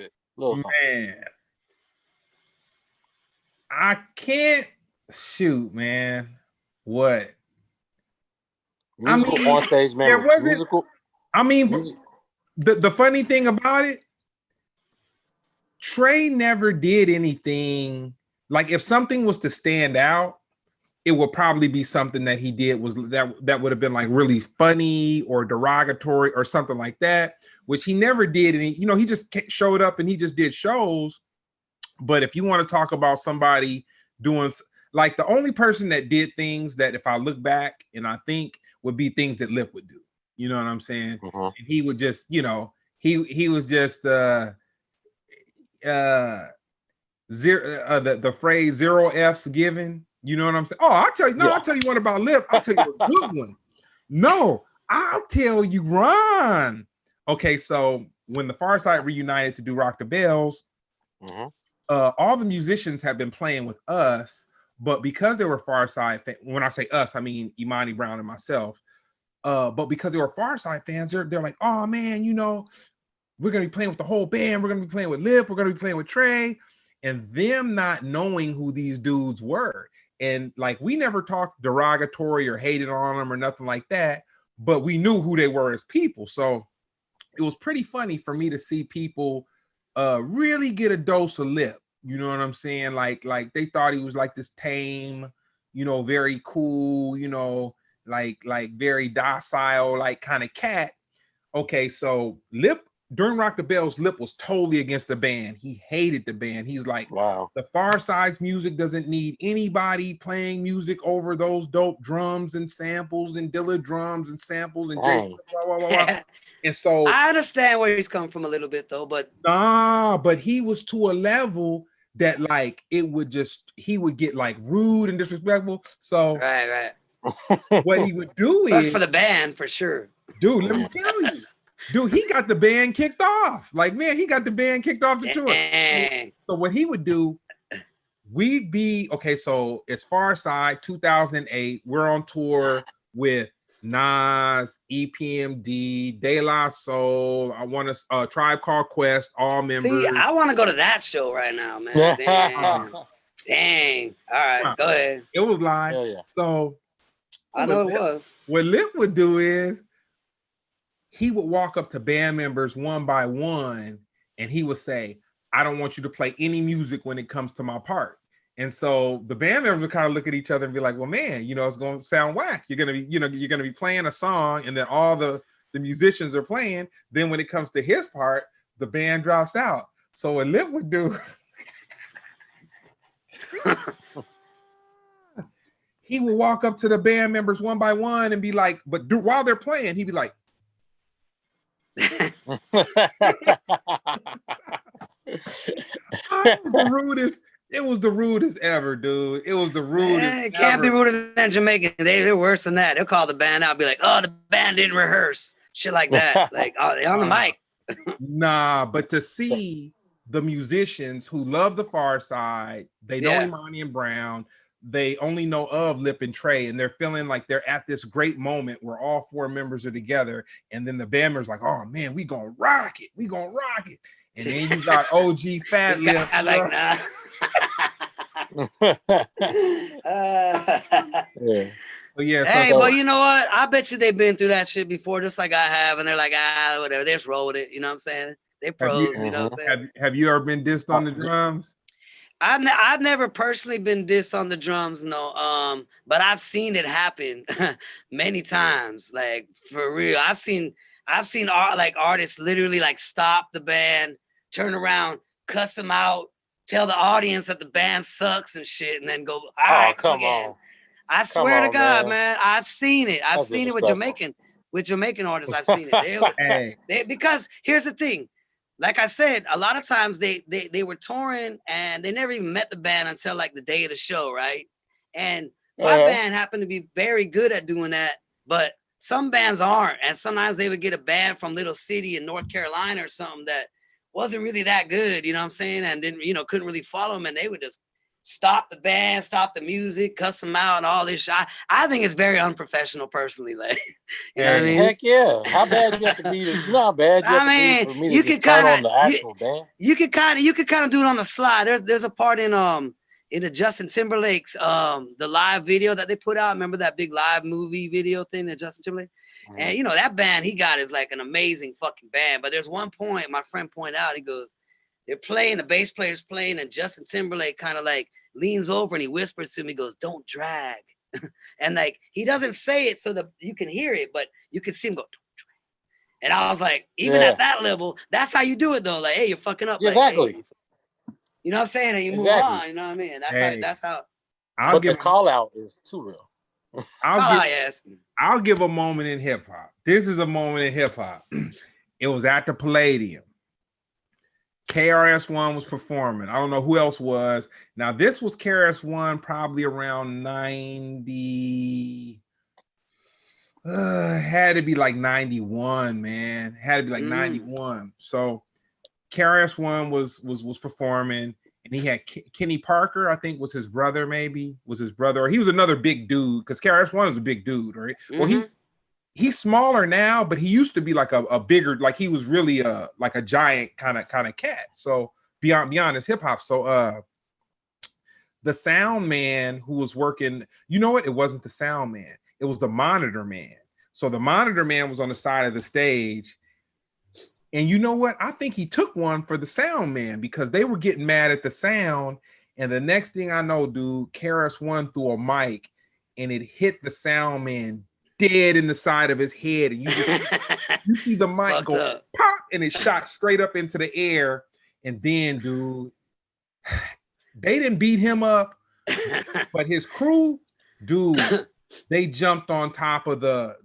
S3: something.
S1: Man, I can't shoot, man. What?
S3: Musical on stage memory.
S1: There wasn't.
S3: Musical.
S1: I mean, the funny thing about it, Trey never did anything. Like if something was to stand out, it would probably be something that he did was that would have been like really funny or derogatory or something like that, which he never did. And he just showed up and he just did shows. But if you want to talk about somebody doing, like, the only person that did things that if I look back and I think would be things that Lip would do. You know what I'm saying?
S3: Mm-hmm.
S1: And he would just, he was just zero, the phrase 0 F's given. You know what I'm saying? Oh, I'll tell you. No, I'll tell you one about Lip. I'll tell you a good one. No, I'll tell you, Ron. Okay, so when the PHARCYDE reunited to do Rock the Bells, all the musicians have been playing with us, but because they were PHARCYDE, when I say us, I mean Imani Brown and myself. But because they were PHARCYDE fans, they're like, oh man, we're gonna be playing with the whole band. We're gonna be playing with Lip. We're gonna be playing with Trey, and them not knowing who these dudes were. And like, we never talked derogatory or hated on them or nothing like that, but we knew who they were as people. So it was pretty funny for me to see people really get a dose of Lip. You know what I'm saying? Like they thought he was like this tame, very cool, like very docile, like kind of cat. Okay, so Lip, during Rock the Bells, Lip was totally against the band. He hated the band. He's like, wow, the PHARCYDE's music doesn't need anybody playing music over those dope drums and samples and Dilla drums and samples and blah, blah, blah, blah. And so
S2: I understand where he's coming from a little bit though, but
S1: but he was to a level that like he would get like rude and disrespectful. So
S2: right.
S1: What he would do
S2: is for the band for sure.
S1: Dude, let me tell you. Dude, he got the band kicked off. Like, man, he got the band kicked off the tour. So what he would do, we'd be, okay, so it's PHARCYDE 2008. We're on tour with Nas, EPMD, De La Soul. I want to Tribe Called Quest, all members.
S2: See, I want to go to that show right now, man. Dang. All right, go ahead.
S1: It was live.
S3: Yeah.
S1: So
S2: I know it was.
S1: What Lip would do is he would walk up to band members one by one and he would say, I don't want you to play any music when it comes to my part. And so the band members would kind of look at each other and be like, well, man, it's going to sound whack. You're going to be playing a song and then all the musicians are playing. Then when it comes to his part, the band drops out. So what Lip would do, he would walk up to the band members one by one and be like, while they're playing, he'd be like, it was the rudest ever, dude. It was the rudest.
S2: It can't be ruder than Jamaican. They're worse than that. They'll call the band out, be like, oh, the band didn't rehearse. Shit like that. Like, on the mic.
S1: Nah, but to see the musicians who love the PHARCYDE, they know Imani and Brown, they only know of Lip and Trey, and they're feeling like they're at this great moment where all four members are together, and then the band members like, oh man, we gonna rock it, and then you got OG Fat Lip.
S2: I like, nah. Hey, but you know what? I bet you they've been through that shit before, just like I have, and they're like, whatever, they just roll with it. You know what I'm saying? They pros. You know what I'm saying?
S1: Have you ever been dissed on the drums?
S2: I've never personally been dissed on the drums, no. But I've seen it happen many times. Like, for real, I've seen artists literally like stop the band, turn around, cuss them out, tell the audience that the band sucks and shit, and then go, all right,
S3: come on.
S2: I swear to
S3: on,
S2: God,
S3: man.
S2: I've seen it. I've
S3: That's
S2: seen it
S3: disrespectful.
S2: with Jamaican artists. I've seen it.
S1: Hey,
S2: Because here's the thing. Like I said, a lot of times they were touring and they never even met the band until like the day of the show, right? And my band happened to be very good at doing that, but some bands aren't. And sometimes they would get a band from Little City in North Carolina or something that wasn't really that good, you know what I'm saying? And then, couldn't really follow them, and they would just stop the band, stop the music, cuss them out, and all this shit. I think it's very unprofessional, personally. Like, you know what I mean?
S3: Heck yeah! How bad you have to be? You know how bad you have to be for me to just turn on the actual band?
S2: You could kind of do it on the slide. There's a part in the Justin Timberlake's the live video that they put out. Remember that big live movie video thing that Justin Timberlake? Mm-hmm. And that band he got is like an amazing fucking band. But there's one point my friend pointed out. He goes, they're playing, the bass player's playing, and Justin Timberlake kind of like leans over and he whispers to me, he goes, "Don't drag." And like he doesn't say it so that you can hear it, but you can see him go, "Don't drag." And I was like, even at that level, that's how you do it though. Like, hey, you're fucking up.
S3: Exactly.
S2: Like, hey, you know what I'm saying? And you move on. You know what I mean? That's how.
S3: But the call out is too real.
S1: I'll give a moment in hip hop. This is a moment in hip hop. It was at the Palladium. KRS-One was performing. I don't know who else was. Now, this was KRS-One probably around 90. Had to be like 91, man. Had to be like 91. So KRS-One was performing, and he had Kenny Parker, I think was his brother, or he was another big dude, because KRS-One is a big dude, right? Mm-hmm. Well, he's smaller now, but he used to be like a bigger, like he was really like a giant kind of cat. So beyond his hip hop. So the sound man who was working, you know what? It wasn't the sound man. It was the monitor man. So the monitor man was on the side of the stage. And you know what? I think he took one for the sound man, because they were getting mad at the sound. And the next thing I know, dude, KRS-One threw a mic and it hit the sound man dead in the side of his head, and you see the mic go pop, and it shot straight up into the air. And then, dude, they didn't beat him up, but his crew, dude, they jumped on top of the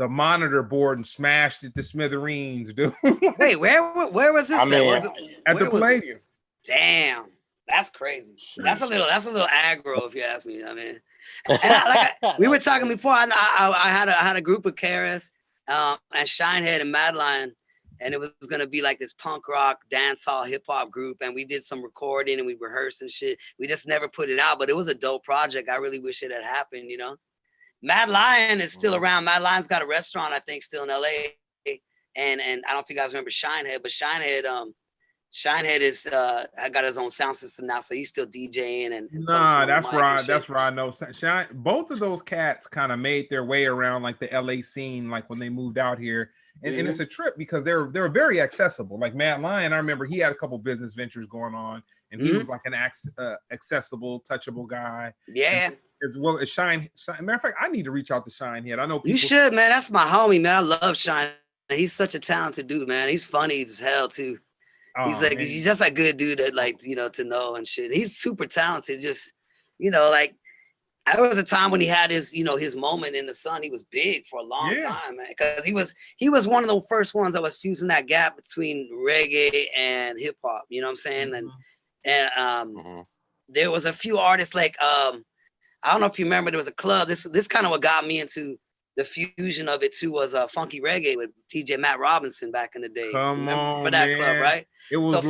S1: monitor board and smashed it to smithereens, dude.
S2: Wait, where was this?
S1: At the Palladium.
S2: Damn, that's crazy. That's a little aggro, if you ask me. I mean. And we were talking before. I had a group of KRS and Shinehead and Madline, and it was gonna be like this punk rock, dancehall, hip hop group. And we did some recording and we rehearsed and shit. We just never put it out, but it was a dope project. I really wish it had happened. Mad Lion is still around. Mad Lion's got a restaurant, I think, still in LA. And I don't know if you guys remember Shinehead, but Shinehead is got his own sound system now, so he's still DJing and
S1: that's right. That's right. I know. Both of those cats kind of made their way around like the LA scene, like when they moved out here, and it's a trip because they're very accessible. Like Mad Lion, I remember he had a couple business ventures going on, and he was like an accessible, touchable guy.
S2: Yeah.
S1: As well as Shine. Matter of fact, I need to reach out to Shinehead. I know people.
S2: You should, man. That's my homie, man. I love Shine. He's such a talented dude, man. He's funny as hell too. He's just a good dude that to know and shit. He's super talented. Just, like there was a time when he had his moment in the sun. He was big for a long time, man. Because he was one of the first ones that was fusing that gap between reggae and hip hop. You know what I'm saying? And there was a few artists like I don't know if you remember, there was a club. This kind of what got me into the fusion of it too, was Funky Reggae with TJ Matt Robinson back in the day. Remember that club, right?
S1: It was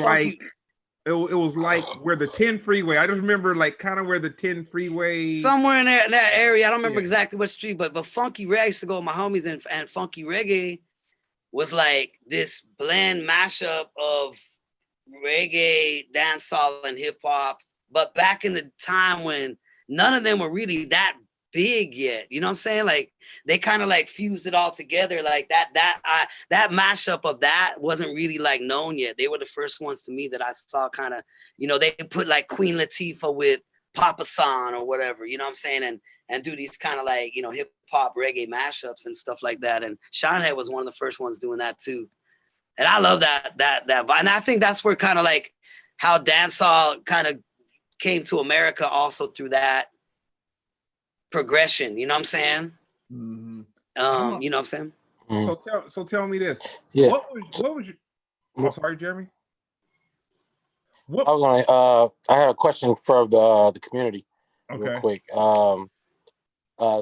S1: it was like where the 10 freeway. I just remember like kind of where the 10 freeway,
S2: somewhere in that area. I don't remember exactly what street, but Funky Reggae, I used to go with my homies, and Funky Reggae was like this blend mashup of reggae, dancehall, and hip hop. But back in the time when none of them were really that big yet, you know what I'm saying? Like they kind of like fused it all together, like that mashup of that wasn't really like known yet. They were the first ones to me that I saw kind of, they put like Queen Latifah with Papa San or whatever, you know what I'm saying, and do these kind of like hip hop reggae mashups and stuff like that. And Shinehead was one of the first ones doing that too, and I love that vibe. And I think that's where kind of like how dancehall kind of came to America also through that. progression. You know what I'm saying?
S1: Mhm.
S2: You know what I'm saying?
S1: So tell me this.
S3: Yeah.
S1: What was your? Oh, sorry, Jeremy. What?
S3: I was on. I had a question for the community, real quick.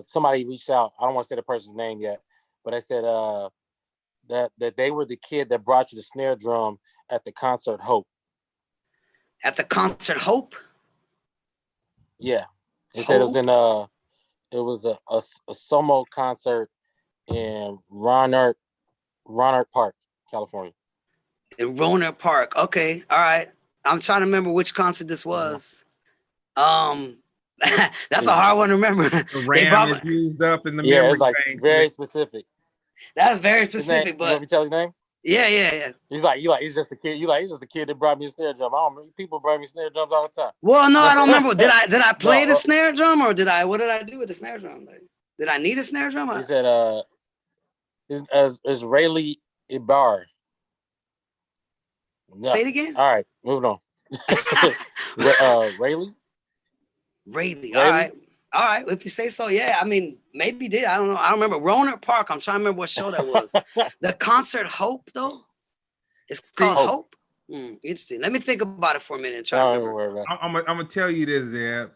S3: Somebody reached out. I don't want to say the person's name yet, but I said that they were the kid that brought you the snare drum at the concert Hope.
S2: At the concert Hope?
S3: Yeah, they said it was in it was a Somo concert in Rohnert Park, California.
S2: In Rohnert Park. Okay, all right. I'm trying to remember which concert this was. That's a hard one to remember.
S1: The RAM is used up in the
S3: memory.
S1: memory
S3: It's like
S1: bank.
S3: very specific.
S2: That's very specific,
S3: but you want me to tell his name?
S2: Yeah.
S3: He's just a kid. He's just a kid that brought me a snare drum. I don't remember. People bring me snare drums all the time.
S2: Well, no, I don't remember. Did I play the snare drum, or what did I do with the snare drum? Like, did I need a snare drum?
S3: He said is Rayleigh Ibar. No.
S2: Say it again.
S3: All right, moving on. Rayleigh. All right. If you say so, yeah. I mean, maybe did. I don't know. I don't remember. Rohnert Park. I'm trying to remember what show that was. The concert Hope, though. It's called Hope. Interesting. Let me think about it for a minute and try to remember.
S1: I'm gonna tell you this, Zeb.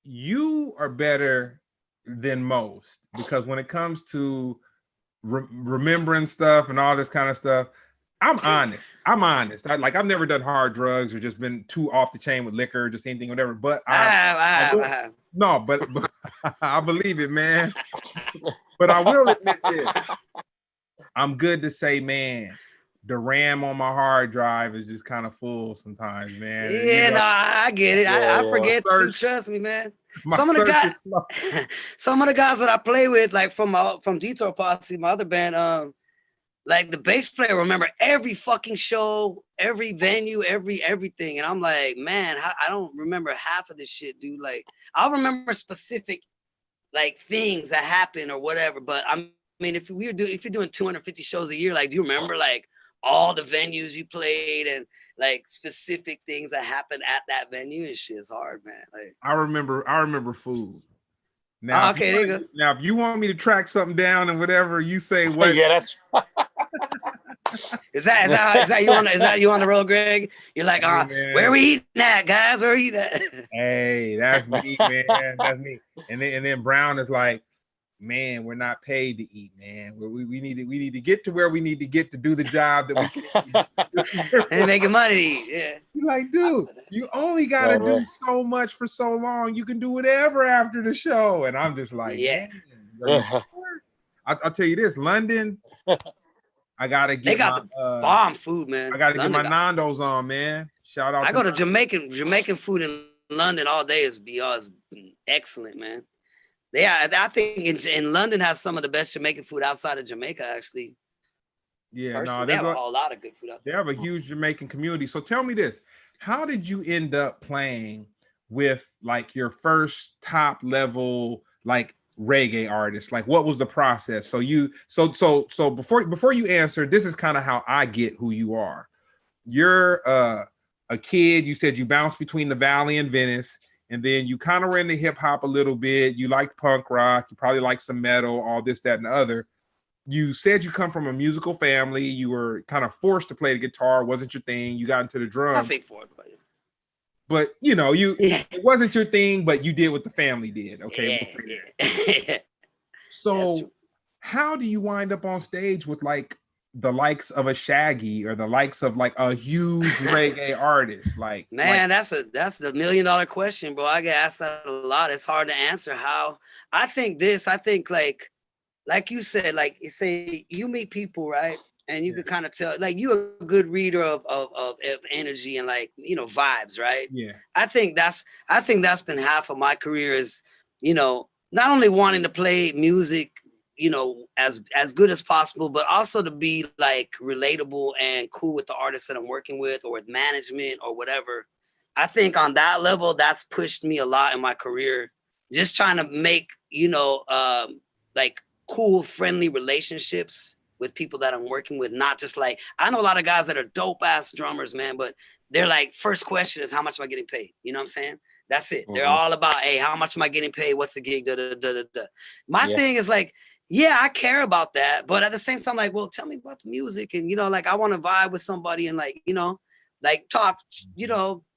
S1: You are better than most, because when it comes to remembering stuff and all this kind of stuff, I'm honest. I've never done hard drugs or just been too off the chain with liquor, or just anything, whatever. But I have. No, but I believe it, man. But I will admit this. I'm good to say, man, the RAM on my hard drive is just kind of full sometimes, man.
S2: Yeah, no, I get it. I forget to, trust me, man. Some of the guys that I play with, like from Detour Posse, my other band, like the bass player remember every fucking show, every venue, everything. And I'm like, man, I don't remember half of this shit, dude. Like, I'll remember specific like things that happen or whatever. But I mean, if you're doing 250 shows a year, like, do you remember like all the venues you played and like specific things that happened at that venue? And shit is hard, man. Like, I
S1: remember food. Now,
S2: okay, there you go.
S1: Now, if you want me to track something down and whatever, you say what?
S3: Yeah, that's.
S2: Is that you on the road, Greg? You're like, where we eating at, guys? Where we eating at?
S1: Hey, that's me, man. That's me. And then Brown is like, man, we're not paid to eat, man. We need to get to where we need to get to do the job that we can.
S2: And making money to eat. Yeah.
S1: You're like, dude, you only gotta do so much for so long. You can do whatever after the show. And I'm just like,
S2: yeah.
S1: I'll tell you this, London. I gotta get.
S2: They got the bomb food, man.
S1: I gotta get my Nando's on, man. Shout out.
S2: I go to Jamaican food in London all day is excellent, man. I think in London has some of the best Jamaican food outside of Jamaica, actually.
S1: Yeah,
S2: they have a whole lot of good food out there.
S1: They have a huge Jamaican community. So tell me this: how did you end up playing with like your first top level like reggae artist? Like, what was the process? So before you answer, this is kind of how I get who you are. You're a kid. You said you bounced between the Valley and Venice, and then you kind of were into hip hop a little bit. You liked punk rock. You probably liked some metal, all this, that, and the other. You said you come from a musical family. You were kind of forced to play the guitar. Wasn't your thing. You got into the drums.
S2: I say forced,
S1: but you know, it wasn't your thing, but you did what the family did. Okay.
S2: Yeah.
S1: So how do you wind up on stage with like the likes of a Shaggy or the likes of like a huge reggae artist? Like,
S2: man, that's the $1 million question, bro. I get asked that a lot. It's hard to answer how. I think like you said, like you say, you meet people, right? And you can kind of tell, like, you're a good reader of energy and, like, you know, vibes, right?
S1: Yeah.
S2: I think that's been half of my career is, you know, not only wanting to play music, you know, as good as possible, but also to be like relatable and cool with the artists that I'm working with or with management or whatever. I think on that level, that's pushed me a lot in my career. Just trying to make, you know, like cool, friendly relationships with people that I'm working with, not just like, I know a lot of guys that are dope ass drummers, man, but they're like, first question is how much am I getting paid? You know what I'm saying? That's it. They're all about, hey, how much am I getting paid? What's the gig? Da, da, da, da, da. My thing is like, yeah, I care about that, but at the same time, like, well, tell me about the music, and like, I want to vibe with somebody, and like, like talk,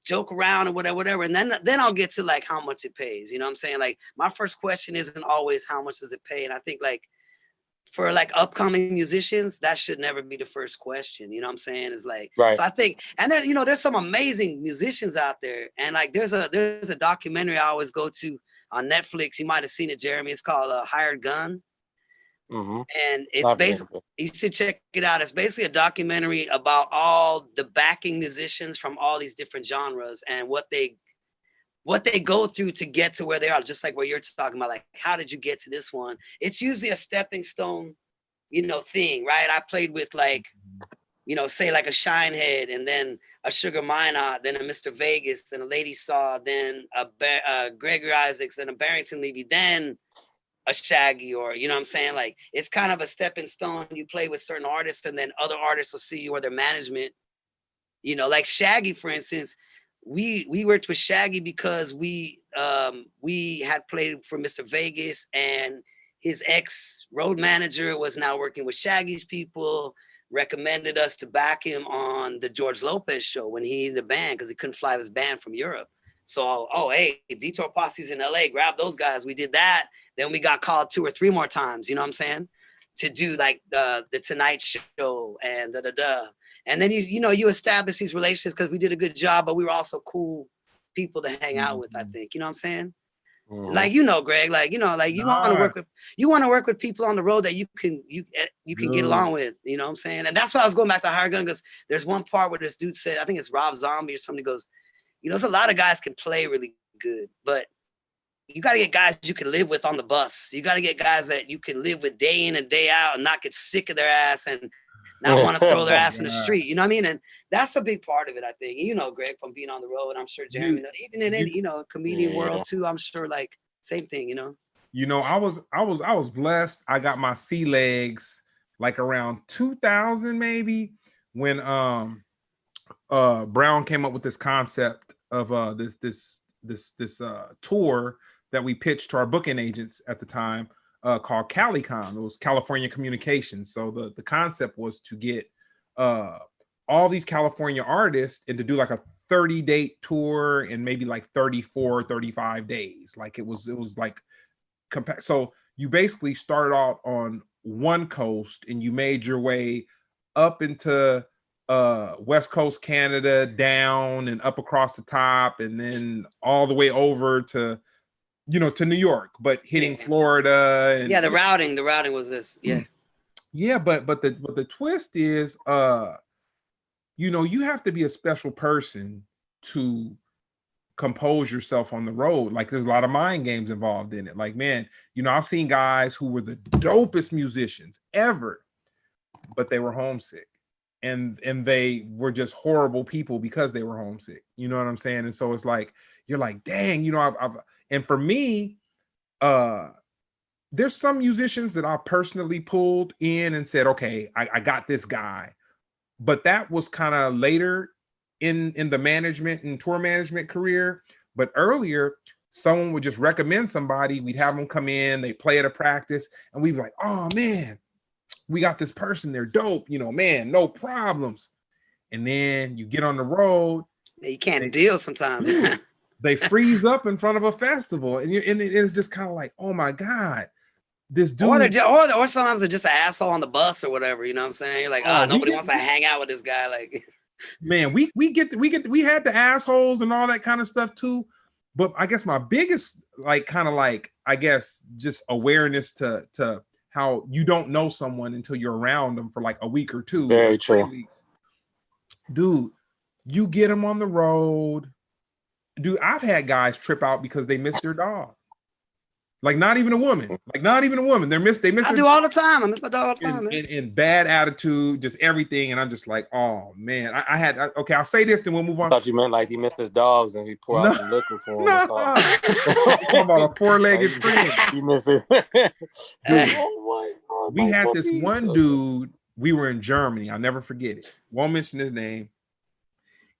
S2: joke around or whatever, and then I'll get to like how much it pays. You know what I'm saying? Like, my first question isn't always how much does it pay, and I think like for like upcoming musicians, that should never be the first question. You know what I'm saying? It's like, so I think, and there, there's some amazing musicians out there, and like there's a documentary I always go to on Netflix. You might have seen it, Jeremy. It's called Hired Gun. And it's basically, you should check it out. It's basically a documentary about all the backing musicians from all these different genres and what they go through to get to where they are, just like what you're talking about. Like, how did you get to this one? It's usually a stepping stone, thing, right? I played with like, say like a Shinehead, and then a Sugar Minot, then a Mr. Vegas, then a Lady Saw, then a Gregory Isaacs, then a Barrington Levy, then a Shaggy, or what I'm saying? Like, it's kind of a stepping stone. You play with certain artists, and then other artists will see you, or their management, like Shaggy, for instance. We worked with Shaggy because we had played for Mr. Vegas, and his ex road manager was now working with Shaggy's people, recommended us to back him on the George Lopez show when he needed a band because he couldn't fly his band from Europe. So, hey, Detour Posse's in LA, grab those guys. We did that. Then we got called 2 or 3 more times, you know what I'm saying? To do like the Tonight Show and And then you establish these relationships because we did a good job, but we were also cool people to hang out with, I think. You know what I'm saying? Like, Greg, like, like you want to work with people on the road that you can get along with, you know what I'm saying? And that's why I was going back to Hired Gun, because there's one part where this dude said, I think it's Rob Zombie or somebody, goes, there's a lot of guys can play really good, but you got to get guys you can live with on the bus. You got to get guys that you can live with day in and day out and not get sick of their ass and not want to throw their ass in the street. You know what I mean? And that's a big part of it, I think. Greg, from being on the road, I'm sure Jeremy, even in any, comedian world too, I'm sure like same thing, I
S1: was blessed. I got my sea legs like around 2000 maybe, when Brown came up with this concept of this tour that we pitched to our booking agents at the time, called CaliCom. It was California Communications. So the concept was to get all these California artists and to do like a 30-date tour in maybe like 34, 35 days. Like it was like so you basically started out on one coast and you made your way up into West Coast Canada, down and up across the top, and then all the way over to to New York, but hitting Florida. And,
S2: the routing was this.
S1: But the twist is you have to be a special person to compose yourself on the road. Like, there's a lot of mind games involved in it. Like, man, I've seen guys who were the dopest musicians ever, but they were homesick. And they were just horrible people because they were homesick. You know what I'm saying? And so it's like, you're like, dang, and for me, there's some musicians that I personally pulled in and said, okay, I got this guy. But that was kind of later in the management and tour management career. But earlier, someone would just recommend somebody. We'd have them come in, they play at a practice, and we'd be like, oh man, we got this person, they're dope, man, no problems. And then you get on the road.
S2: You can't deal sometimes.
S1: They freeze up in front of a festival, and it's just kind of like, oh my God, this dude.
S2: Or sometimes they're just an asshole on the bus or whatever. You know what I'm saying? You're like, nobody wants to hang out with this guy. Like,
S1: man, we had the assholes and all that kind of stuff too. But I guess my biggest I guess just awareness to how you don't know someone until you're around them for like a week or two.
S3: Very true.
S1: 3 weeks. Dude, you get them on the road. Dude, I've had guys trip out because they missed their dog. Like, not even a woman. They miss.
S2: I do all the time. I miss my dog all the time, man.
S1: In bad attitude, just everything. And I'm just like, oh man. Okay, I'll say this, then we'll move on.
S3: I thought you meant like he missed his dogs and he poured out some liquor for him.
S1: No. Talking about a 4-legged friend.
S3: You miss it.
S1: We had this one dude. We were in Germany. I'll never forget it. Won't mention his name.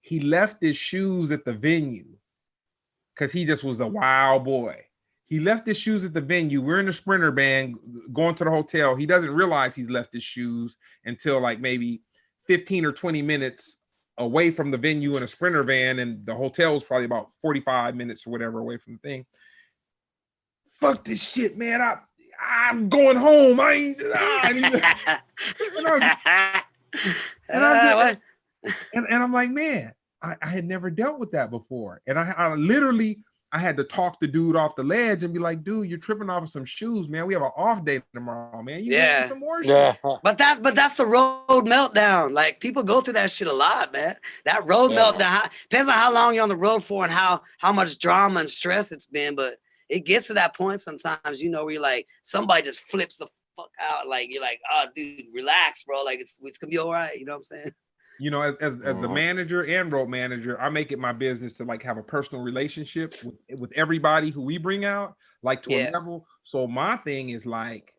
S1: He left his shoes at the venue because he just was a wild boy. He left his shoes at the venue. We're in the Sprinter van going to the hotel. He doesn't realize he's left his shoes until like maybe 15 or 20 minutes away from the venue in a Sprinter van, and the hotel was probably about 45 minutes or whatever away from the thing. Fuck this shit, man. I'm going home. And I'm like, man, I had never dealt with that before. And I literally, I had to talk the dude off the ledge and be like, dude, you're tripping off of some shoes, man. We have an off day tomorrow, man. You need some more shit.
S2: But that's the road meltdown. Like, people go through that shit a lot, man. That road meltdown depends on how long you're on the road for and how much drama and stress it's been. But it gets to that point sometimes, you know, where you're like, somebody just flips the fuck out. Like, you're like, oh, dude, relax, bro. Like, it's gonna be all right. You know what I'm saying?
S1: You know, as the manager and road manager, I make it my business to like have a personal relationship with everybody who we bring out, like to a level. So my thing is like,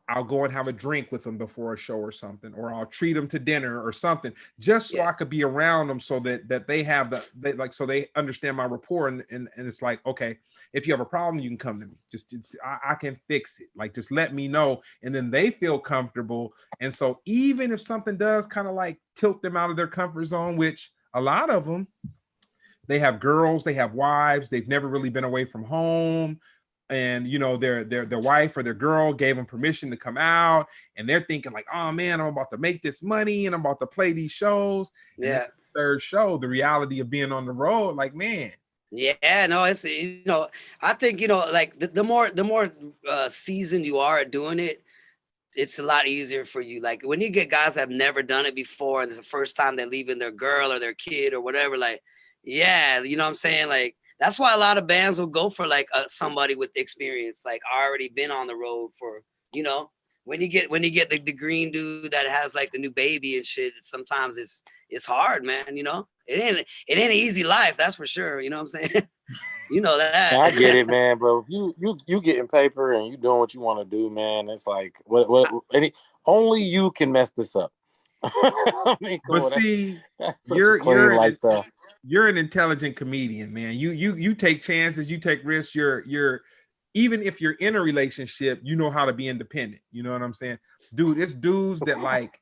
S1: I'll go and have a drink with them before a show or something, or I'll treat them to dinner or something, just so I could be around them, so that they have so they understand my rapport, and it's like, okay, if you have a problem, you can come to me. I can fix it. Like, just let me know, and then they feel comfortable. And so even if something does kind of like tilt them out of their comfort zone, which a lot of them, they have girls, they have wives, they've never really been away from home. And you know, their wife or their girl gave them permission to come out, and they're thinking like, oh man, I'm about to make this money and I'm about to play these shows.
S2: Yeah.
S1: Third show, the reality of being on the road, like, man.
S2: Yeah, no, it's, you know, I think, you know, like the more seasoned you are at doing it, it's a lot easier for you. Like, when you get guys that have never done it before and it's the first time they're leaving their girl or their kid or whatever, like, yeah, you know what I'm saying? Like, that's why a lot of bands will go for like somebody with experience, like already been on the road for, you know, when you get the green dude that has like the new baby and shit, sometimes it's hard, man. You know, it ain't an easy life, that's for sure. You know what I'm saying? You know that.
S3: I get it, man, bro. You getting paper and you doing what you want to do, man. It's like only you can mess this up. I mean,
S1: but see, you're an intelligent comedian, man. You take chances, you take risks. You're even if you're in a relationship, you know how to be independent. You know what I'm saying? Dude, it's dudes that like,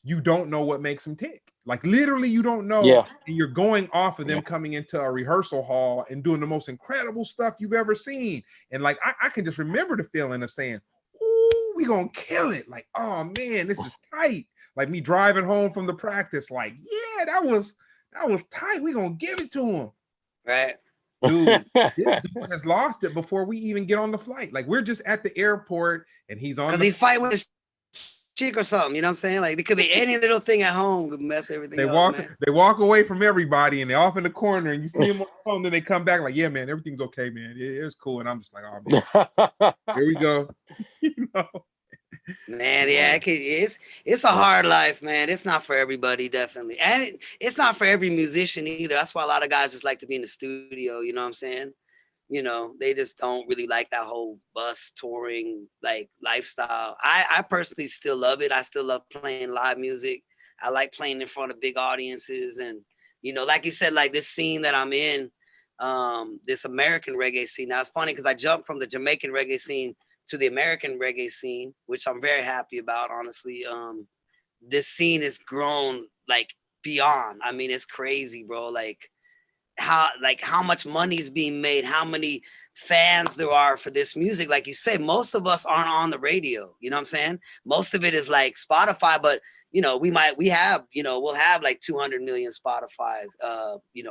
S1: you don't know what makes them tick. Like, literally, you don't know.
S3: Yeah.
S1: And you're going off of them coming into a rehearsal hall and doing the most incredible stuff you've ever seen. And like, I can just remember the feeling of saying, ooh, we gonna kill it. Like, oh man, this is tight. Like me driving home from the practice, like, yeah, that was tight. We gonna give it to him.
S2: Right.
S1: Dude, this dude has lost it before we even get on the flight. Like, we're just at the airport and he's on.
S2: Because he's fighting with his chick or something, you know what I'm saying? Like, it could be any little thing at home could mess everything up.
S1: They walk away from everybody and they're off in the corner, and you see them on the phone, then they come back like, yeah, man, everything's okay, man. It's cool. And I'm just like, oh man, here we go. You know?
S2: Man, yeah, it's a hard life, man. It's not for everybody, definitely. And it's not for every musician either. That's why a lot of guys just like to be in the studio, you know what I'm saying? You know, they just don't really like that whole bus touring like lifestyle. I personally still love it. I still love playing live music. I like playing in front of big audiences. And, you know, like you said, like this scene that I'm in, this American reggae scene. Now it's funny because I jumped from the Jamaican reggae scene to the American reggae scene, which I'm very happy about, honestly. This scene has grown like beyond. I mean, it's crazy, bro. Like how much money is being made, how many fans there are for this music. Like you say, most of us aren't on the radio. You know what I'm saying? Most of it is like Spotify, but you know, we'll have like 200 million Spotify's,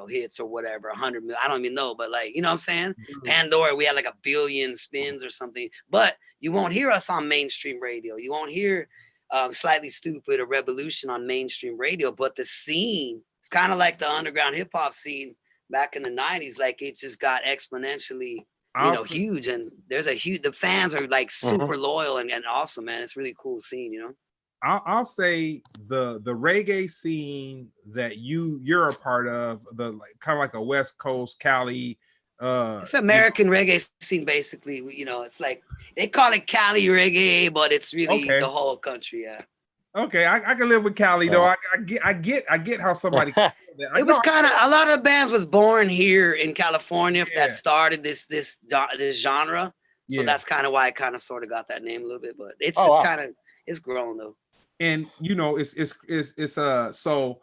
S2: hits or whatever, 100 million. I don't even know, but like, you know what I'm saying? Mm-hmm. Pandora, we had like 1 billion spins or something, but you won't hear us on mainstream radio. You won't hear Slightly Stupid or Revolution on mainstream radio, but the scene, it's kind of like the underground hip hop scene back in the 90s. Like it just got exponentially, huge. And the fans are like super loyal and awesome, man. It's really cool scene, you know?
S1: I'll say the reggae scene that you're a part of, the kind of like a West Coast Cali.
S2: It's American reggae scene, basically. You know, it's like they call it Cali reggae, but it's really the whole country. Yeah.
S1: Okay, I can live with Cali though. I get how somebody can
S2: It was kind of a lot of the bands was born here in California
S1: Yeah.
S2: that started this genre. So
S1: Yeah.
S2: that's kind of why it kind of sort of got that name a little bit, but it's
S3: Oh, wow.
S2: kind of it's grown though.
S1: And you know, it's so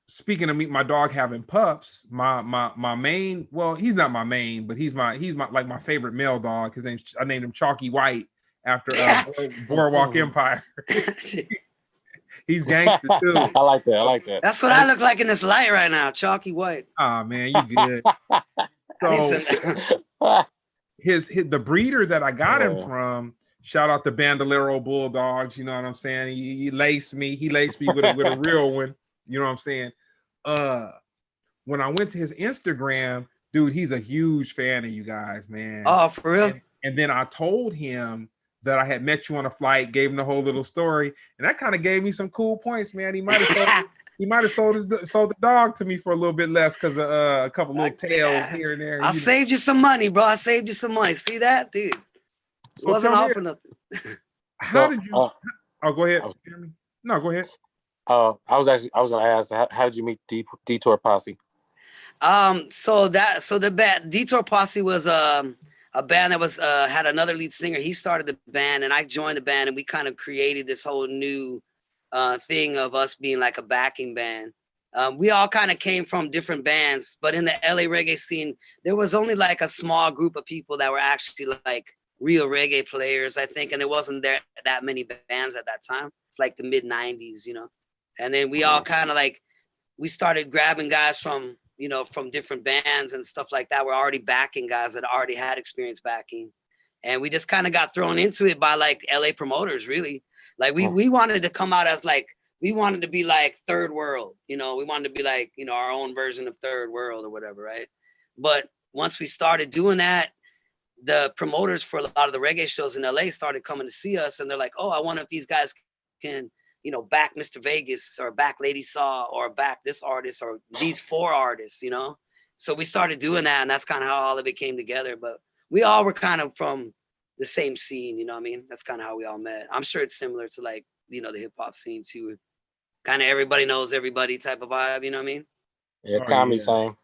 S1: speaking of me, my dog having pups, my main, well, he's not my main, but he's my like my favorite male dog. His name, I named him Chalky White after Boardwalk Empire. He's gangster too.
S3: I like that. I like that.
S2: That's what I look like in this light right now, Chalky White.
S1: Ah, man, you good. So the breeder that I got him from, shout out to Bandolero Bulldogs, you know what I'm saying? He laced me with a real one, you know what I'm saying? When I went to his Instagram, dude, he's a huge fan of you guys, man.
S2: Oh, for real?
S1: And then I told him that I had met you on a flight, gave him the whole little story, and that kind of gave me some cool points, man. He might have sold the dog to me for a little bit less because of a couple little tails here and there.
S2: I saved you some money, bro. I saved you some money. See that, dude? It wasn't all for nothing.
S1: How did you? Oh, go ahead. No, go ahead.
S3: I was gonna ask, how did you meet Detour Posse?
S2: So the band Detour Posse was a band that was had another lead singer. He started the band, and I joined the band, and we kind of created this whole new thing of us being like a backing band. We all kind of came from different bands, but in the LA reggae scene, there was only like a small group of people that were actually like real reggae players, I think, and there wasn't that many bands at that time. It's like the mid 90s, you know. And then we all kind of like, we started grabbing guys from, you know, from different bands and stuff like that. We're already backing guys that already had experience backing. And we just kind of got thrown into it by like LA promoters, really. Like we wanted to come out as like, we wanted to be like Third World, you know, we wanted to be like, you know, our own version of Third World or whatever, right? But once we started doing that, the promoters for a lot of the reggae shows in LA started coming to see us, and they're like, oh, I wonder if these guys can, you know, back Mr. Vegas or back Lady Saw or back this artist or these 4 artists, you know? So we started doing that, and that's kind of how all of it came together. But we all were kind of from the same scene, you know what I mean? That's kind of how we all met. I'm sure it's similar to like, you know, the hip hop scene too. Kind of everybody knows everybody type of vibe, you know what I mean?
S3: Yeah, comedy same.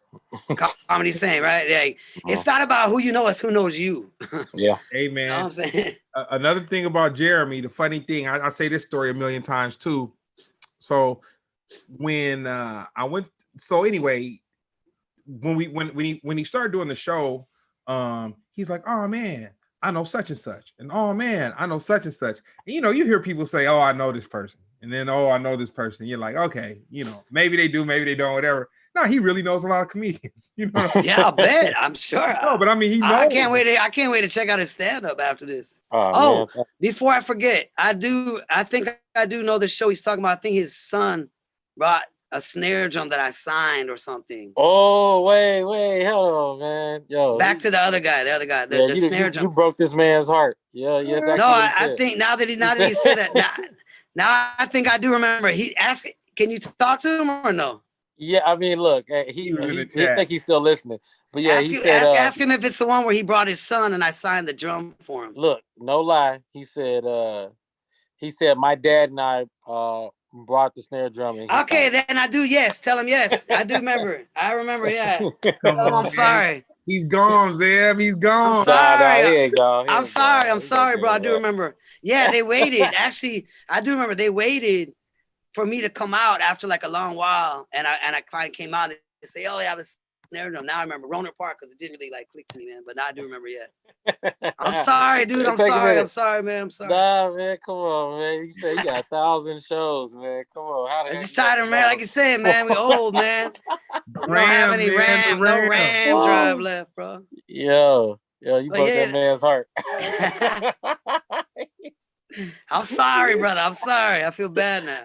S2: Comedy same, right? Yeah. It's not about who you know, it's who knows you.
S3: Yeah.
S1: Hey, man.
S2: You know what I'm saying?
S1: Another thing about Jeremy, the funny thing, I say this story a million times too. So when I went, so anyway, when he started doing the show, he's like, oh man, I know such and such, and oh man, I know such and such. And you know, you hear people say, oh, I know this person, and then oh, I know this person. You're like, okay, you know, maybe they do, maybe they don't, whatever. No, he really knows a lot of comedians. You know?
S2: Yeah, I bet. I'm sure.
S1: No, but I mean, he knows.
S2: I can't wait to check out his stand-up after this. Before I forget, I think I do know the show he's talking about. I think his son brought a snare drum that I signed or something.
S3: Oh, wait, hold on, man. Yo.
S2: Back to the other guy, the snare drum.
S3: You broke this man's heart. Yeah, yes.
S2: No, I think now that you said that, now I think I do remember. He asked, can you talk to him or no?
S3: Yeah, I mean, look, he think he's still listening. But yeah,
S2: ask him if it's the one where he brought his son and I signed the drum for him.
S3: Look, no lie. He said my dad and I brought the snare drum.
S2: Okay, then I do. Yes, tell him yes. I do remember. I remember. Yeah. Tell him I'm sorry.
S1: He's gone, Zeb. He's gone.
S2: I'm sorry.
S3: He ain't gone.
S2: I'm sorry, bro. I do remember. Yeah, they waited. Actually, I do remember they waited for me to come out after like a long while, and I finally came out and they say, "Oh, yeah, I was snare drum." Now I remember Roner Park because it didn't really like click to me, man. But now I do remember. Yeah. I'm sorry, dude. I'm sorry, man. I'm sorry.
S3: Nah, man. Come on, man. You said you got 1,000 shows, man. Come on.
S2: I just trying to remember, like you said, man. We old, man. We don't have any RAM, no RAM drive left, bro.
S3: Yo, you broke that man's heart.
S2: I'm sorry, brother. I'm sorry. I feel bad now.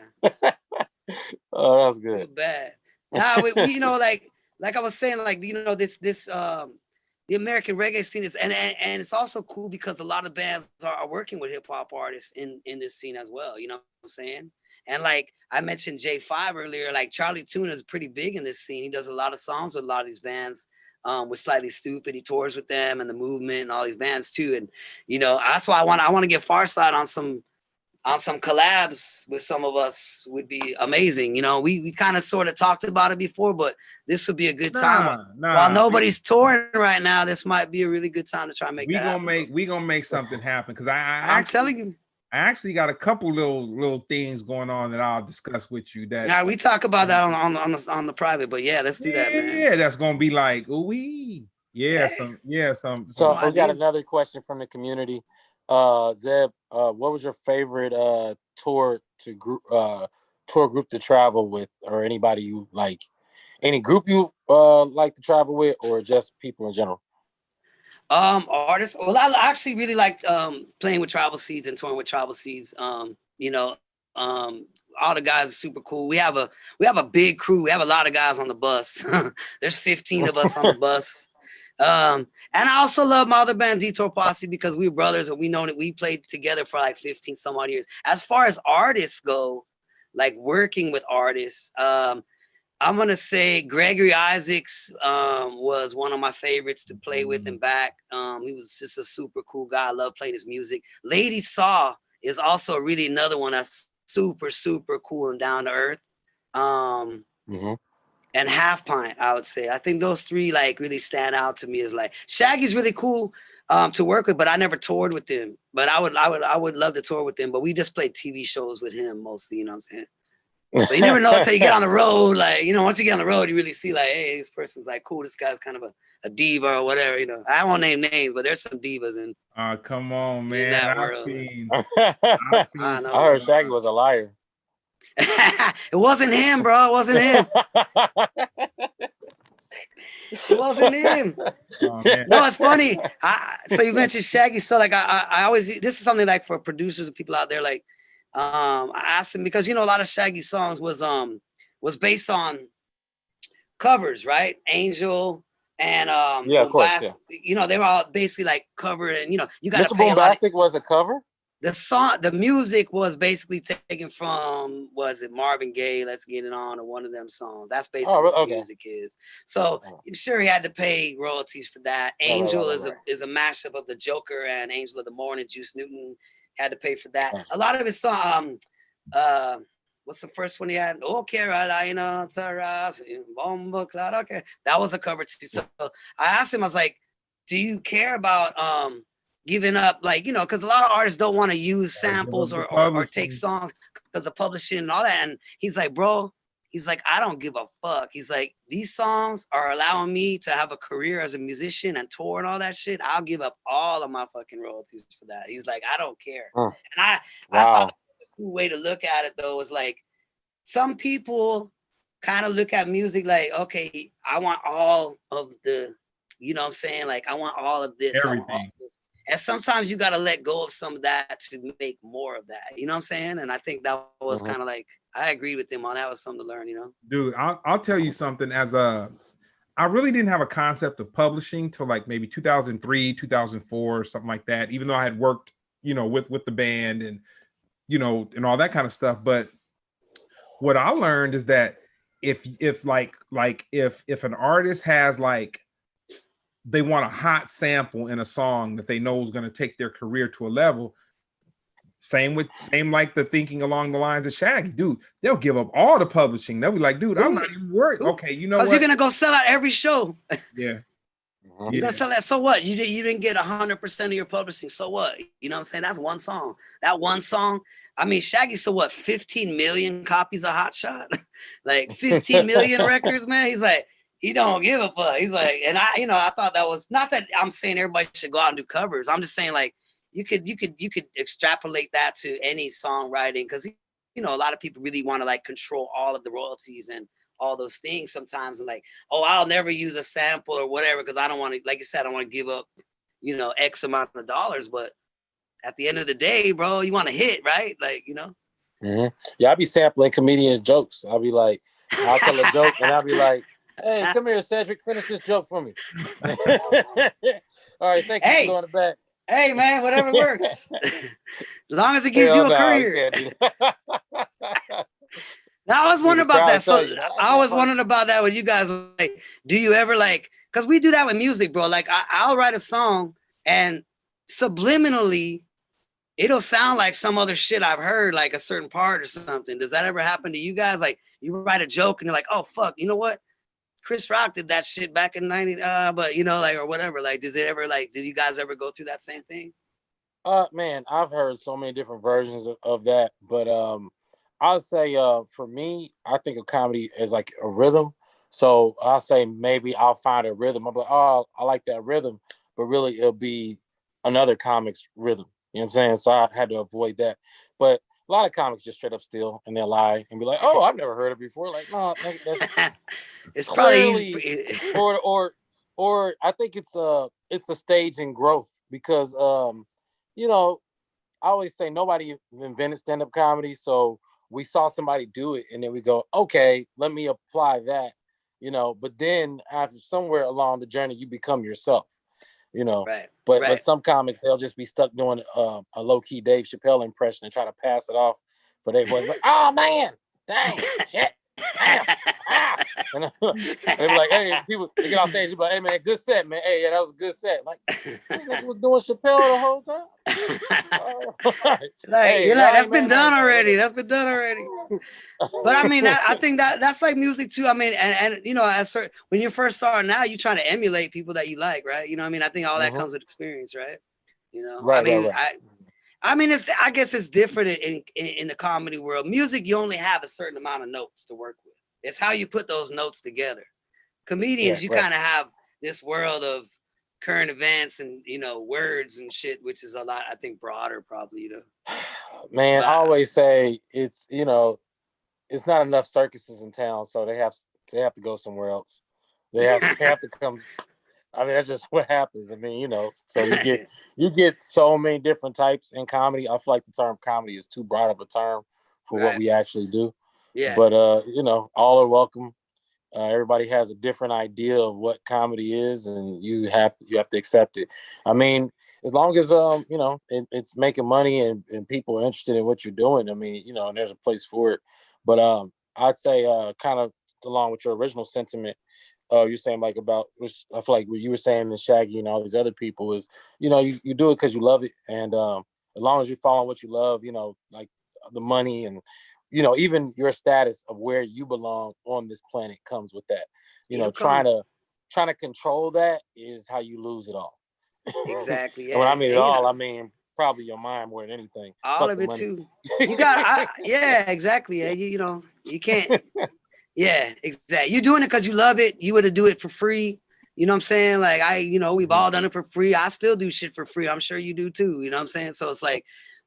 S3: Oh, that's good.
S2: I feel bad. Now, you know, like I was saying, like, you know, this the American reggae scene is, and it's also cool because a lot of bands are working with hip hop artists in this scene as well. You know what I'm saying? And like I mentioned J5 earlier, like Charlie Tuna is pretty big in this scene. He does a lot of songs with a lot of these bands. With Slightly Stupid, he tours with them and the Movement and all these bands too. And you know, that's why I want to get PHARCYDE on some on some collabs with some of us would be amazing. You know, we kind of sort of talked about it before, but this would be a good time. While nobody's touring right now, this might be a really good time to try and make that happen.
S1: We gonna make something happen, because
S2: I'm telling you.
S1: I actually got a couple little things going on that I'll discuss with you. That
S2: we talk about that on the private, but yeah, let's do that, man.
S1: Yeah, that's gonna be like ooh-wee. Yeah,
S2: Hey.
S3: So we got another question from the community. Zeb, what was your favorite tour group to travel with, or anybody you like? Any group you like to travel with, or just people in general?
S2: Artists. Well, I actually really liked playing with Tribal Seeds and touring with Tribal Seeds. You know, all the guys are super cool. We have a big crew. We have a lot of guys on the bus. There's 15 of us on the bus. And I also love my other band, Detour Posse, because we were brothers and we know that we played together for like 15 some odd years. As far as artists go, like working with artists, I'm gonna say Gregory Isaacs was one of my favorites to play with and back. He was just a super cool guy. I love playing his music. Lady Saw is also really another one that's super, super cool and down to earth. And Half Pint, I would say. I think those three like really stand out to me as like Shaggy's really cool to work with, but I never toured with him. But I would love to tour with him. But we just played TV shows with him mostly, you know what I'm saying? So you never know until you get on the road. Like, you know, once you get on the road, you really see like, hey, this person's like cool. This guy's kind of a diva or whatever, you know. I won't name names, but there's some divas in.
S1: Come on, man. I've seen.
S3: I heard Shaggy was a liar.
S2: It wasn't him, bro. It wasn't him. It wasn't him. Oh, no, it's funny. So you mentioned Shaggy. So like I always, this is something like for producers and people out there, like I asked him because, you know, a lot of Shaggy songs was based on covers, right? Angel and
S3: of course, yeah.
S2: You know, they were all basically like covered, and you know, you got to
S3: Mr.
S2: pay
S3: Boombastic was a cover.
S2: The music was basically taken from, was it Marvin Gaye, Let's Get It On, or one of them songs. That's basically what the music is. So I'm sure he had to pay royalties for that. Angel is a mashup of the Joker and Angel of the Morning. Juice Newton had to pay for that. A lot of his song, what's the first one he had? Oh, Carolina, Bomba Cloud. Okay, that was a cover too. So I asked him, I was like, do you care about giving up, like, you know, because a lot of artists don't want to use samples or take songs because of publishing and all that. And he's like, bro, he's like, I don't give a fuck. He's like, these songs are allowing me to have a career as a musician and tour and all that shit. I'll give up all of my fucking royalties for that. He's like, I don't care. And I thought a cool way to look at it though is like, some people kind of look at music like, okay, I want all of the, you know what I'm saying? Like, I want all of this.
S1: Everything.
S2: And sometimes you got to let go of some of that to make more of that. You know what I'm saying? And I think that was kind of like, I agree with him on that. Was something to learn, you know?
S1: Dude, I'll tell you something. I really didn't have a concept of publishing till like maybe 2003, 2004, or something like that, even though I had worked, you know, with the band and, you know, and all that kind of stuff. But what I learned is that if an artist has like, they want a hot sample in a song that they know is going to take their career to a level. Same like the thinking along the lines of Shaggy, dude. They'll give up all the publishing. They'll be like, dude, I'm not even worried. Okay, you know what?
S2: Because you're gonna go sell out every show.
S1: Yeah.
S2: You're gonna sell that. So what? You didn't get 100% of your publishing. So what? You know what I'm saying? That's one song. That one song. I mean, Shaggy sold what? 15 million copies of Hot Shot. Like 15 million records, man. He's like, he don't give a fuck. He's like, and I thought that was, not that I'm saying everybody should go out and do covers. I'm just saying like you could extrapolate that to any songwriting, because you know a lot of people really want to like control all of the royalties and all those things sometimes, and like, oh, I'll never use a sample or whatever because I don't want to, like you said, I don't want to give up, you know, X amount of dollars. But at the end of the day, bro, you want to hit, right? Like, you know.
S3: Yeah, I'll be sampling comedians' jokes. I'll be like, I'll tell a joke and I'll be like, hey, come here, Cedric. Finish this joke for me. All right, thank you for going to bed.
S2: Hey, man, whatever works. As long as it gives you a career. Now, I was wondering about that. So I was wondering about that with you guys. Like, do you ever like, because we do that with music, bro. Like, I'll write a song and subliminally, it'll sound like some other shit I've heard, like a certain part or something. Does that ever happen to you guys? Like you write a joke and you're like, oh fuck, you know what? Chris Rock did that shit back in 90, but you know, like, or whatever. Like, does it ever, like, did you guys ever go through that same thing?
S3: Man, I've heard so many different versions of that, but I'll say for me, I think of comedy as like a rhythm. So I'll say maybe I'll find a rhythm. I'm like, oh, I like that rhythm, but really it'll be another comic's rhythm. You know what I'm saying? So I had to avoid that. But a lot of comics just straight up steal and they'll lie and be like, oh, I've never heard it before. Like, no, that's
S2: It's
S3: clearly
S2: probably easy.
S3: or I think it's a stage in growth because you know, I always say nobody invented stand-up comedy, so we saw somebody do it and then we go, okay, let me apply that, you know, but then after somewhere along the journey you become yourself, you know.
S2: Right.
S3: But some comics, they'll just be stuck doing a low-key Dave Chappelle impression and try to pass it off for their voice, like, oh man, dang, shit, damn, ah. And they be like, hey, people, they get off stage, they be like, hey man, good set, man. Hey, yeah, that was a good set. Like, this nigga was doing Chappelle the whole time.
S2: Like,
S3: Hey,
S2: you're like, that's been
S3: man,
S2: done already. That's been done already. But I mean, I think that's like music too. I mean, and you know, when you're first starting out, you're trying to emulate people that you like, right? You know what I mean? I think all that comes with experience, right? You know,
S3: right,
S2: I mean,
S3: right.
S2: I mean, I guess it's different in the comedy world. Music, you only have a certain amount of notes to work with. It's how you put those notes together. Comedians, you kind of have this world of current events and, you know, words and shit, which is a lot, I think, broader probably, you know.
S3: Man, I always say it's, you know, it's not enough circuses in town, so they have to go somewhere else. They have to come. I mean, that's just what happens. I mean, you know, so you get so many different types in comedy. I feel like the term comedy is too broad of a term for what we actually do.
S2: Yeah.
S3: But you know, all are welcome. Everybody has a different idea of what comedy is, and you have to accept it. I mean, as long as you know, it's making money and people are interested in what you're doing. I mean, you know, and there's a place for it. But I'd say kind of along with your original sentiment, you're saying like about, which I feel like what you were saying and Shaggy and all these other people is, you know, you do it because you love it, and as long as you're following what you love, you know, like the money and, you know, even your status of where you belong on this planet comes with that. You know, trying to control that is how you lose it all.
S2: Exactly. Yeah.
S3: And when I mean it all, I mean probably your mind more than anything.
S2: All of it too. You got, yeah, exactly. Yeah, you know, you can't. Yeah, exactly. You're doing it because you love it. You would do it for free. You know what I'm saying? Like you know, we've all done it for free. I still do shit for free. I'm sure you do too. You know what I'm saying? So it's like,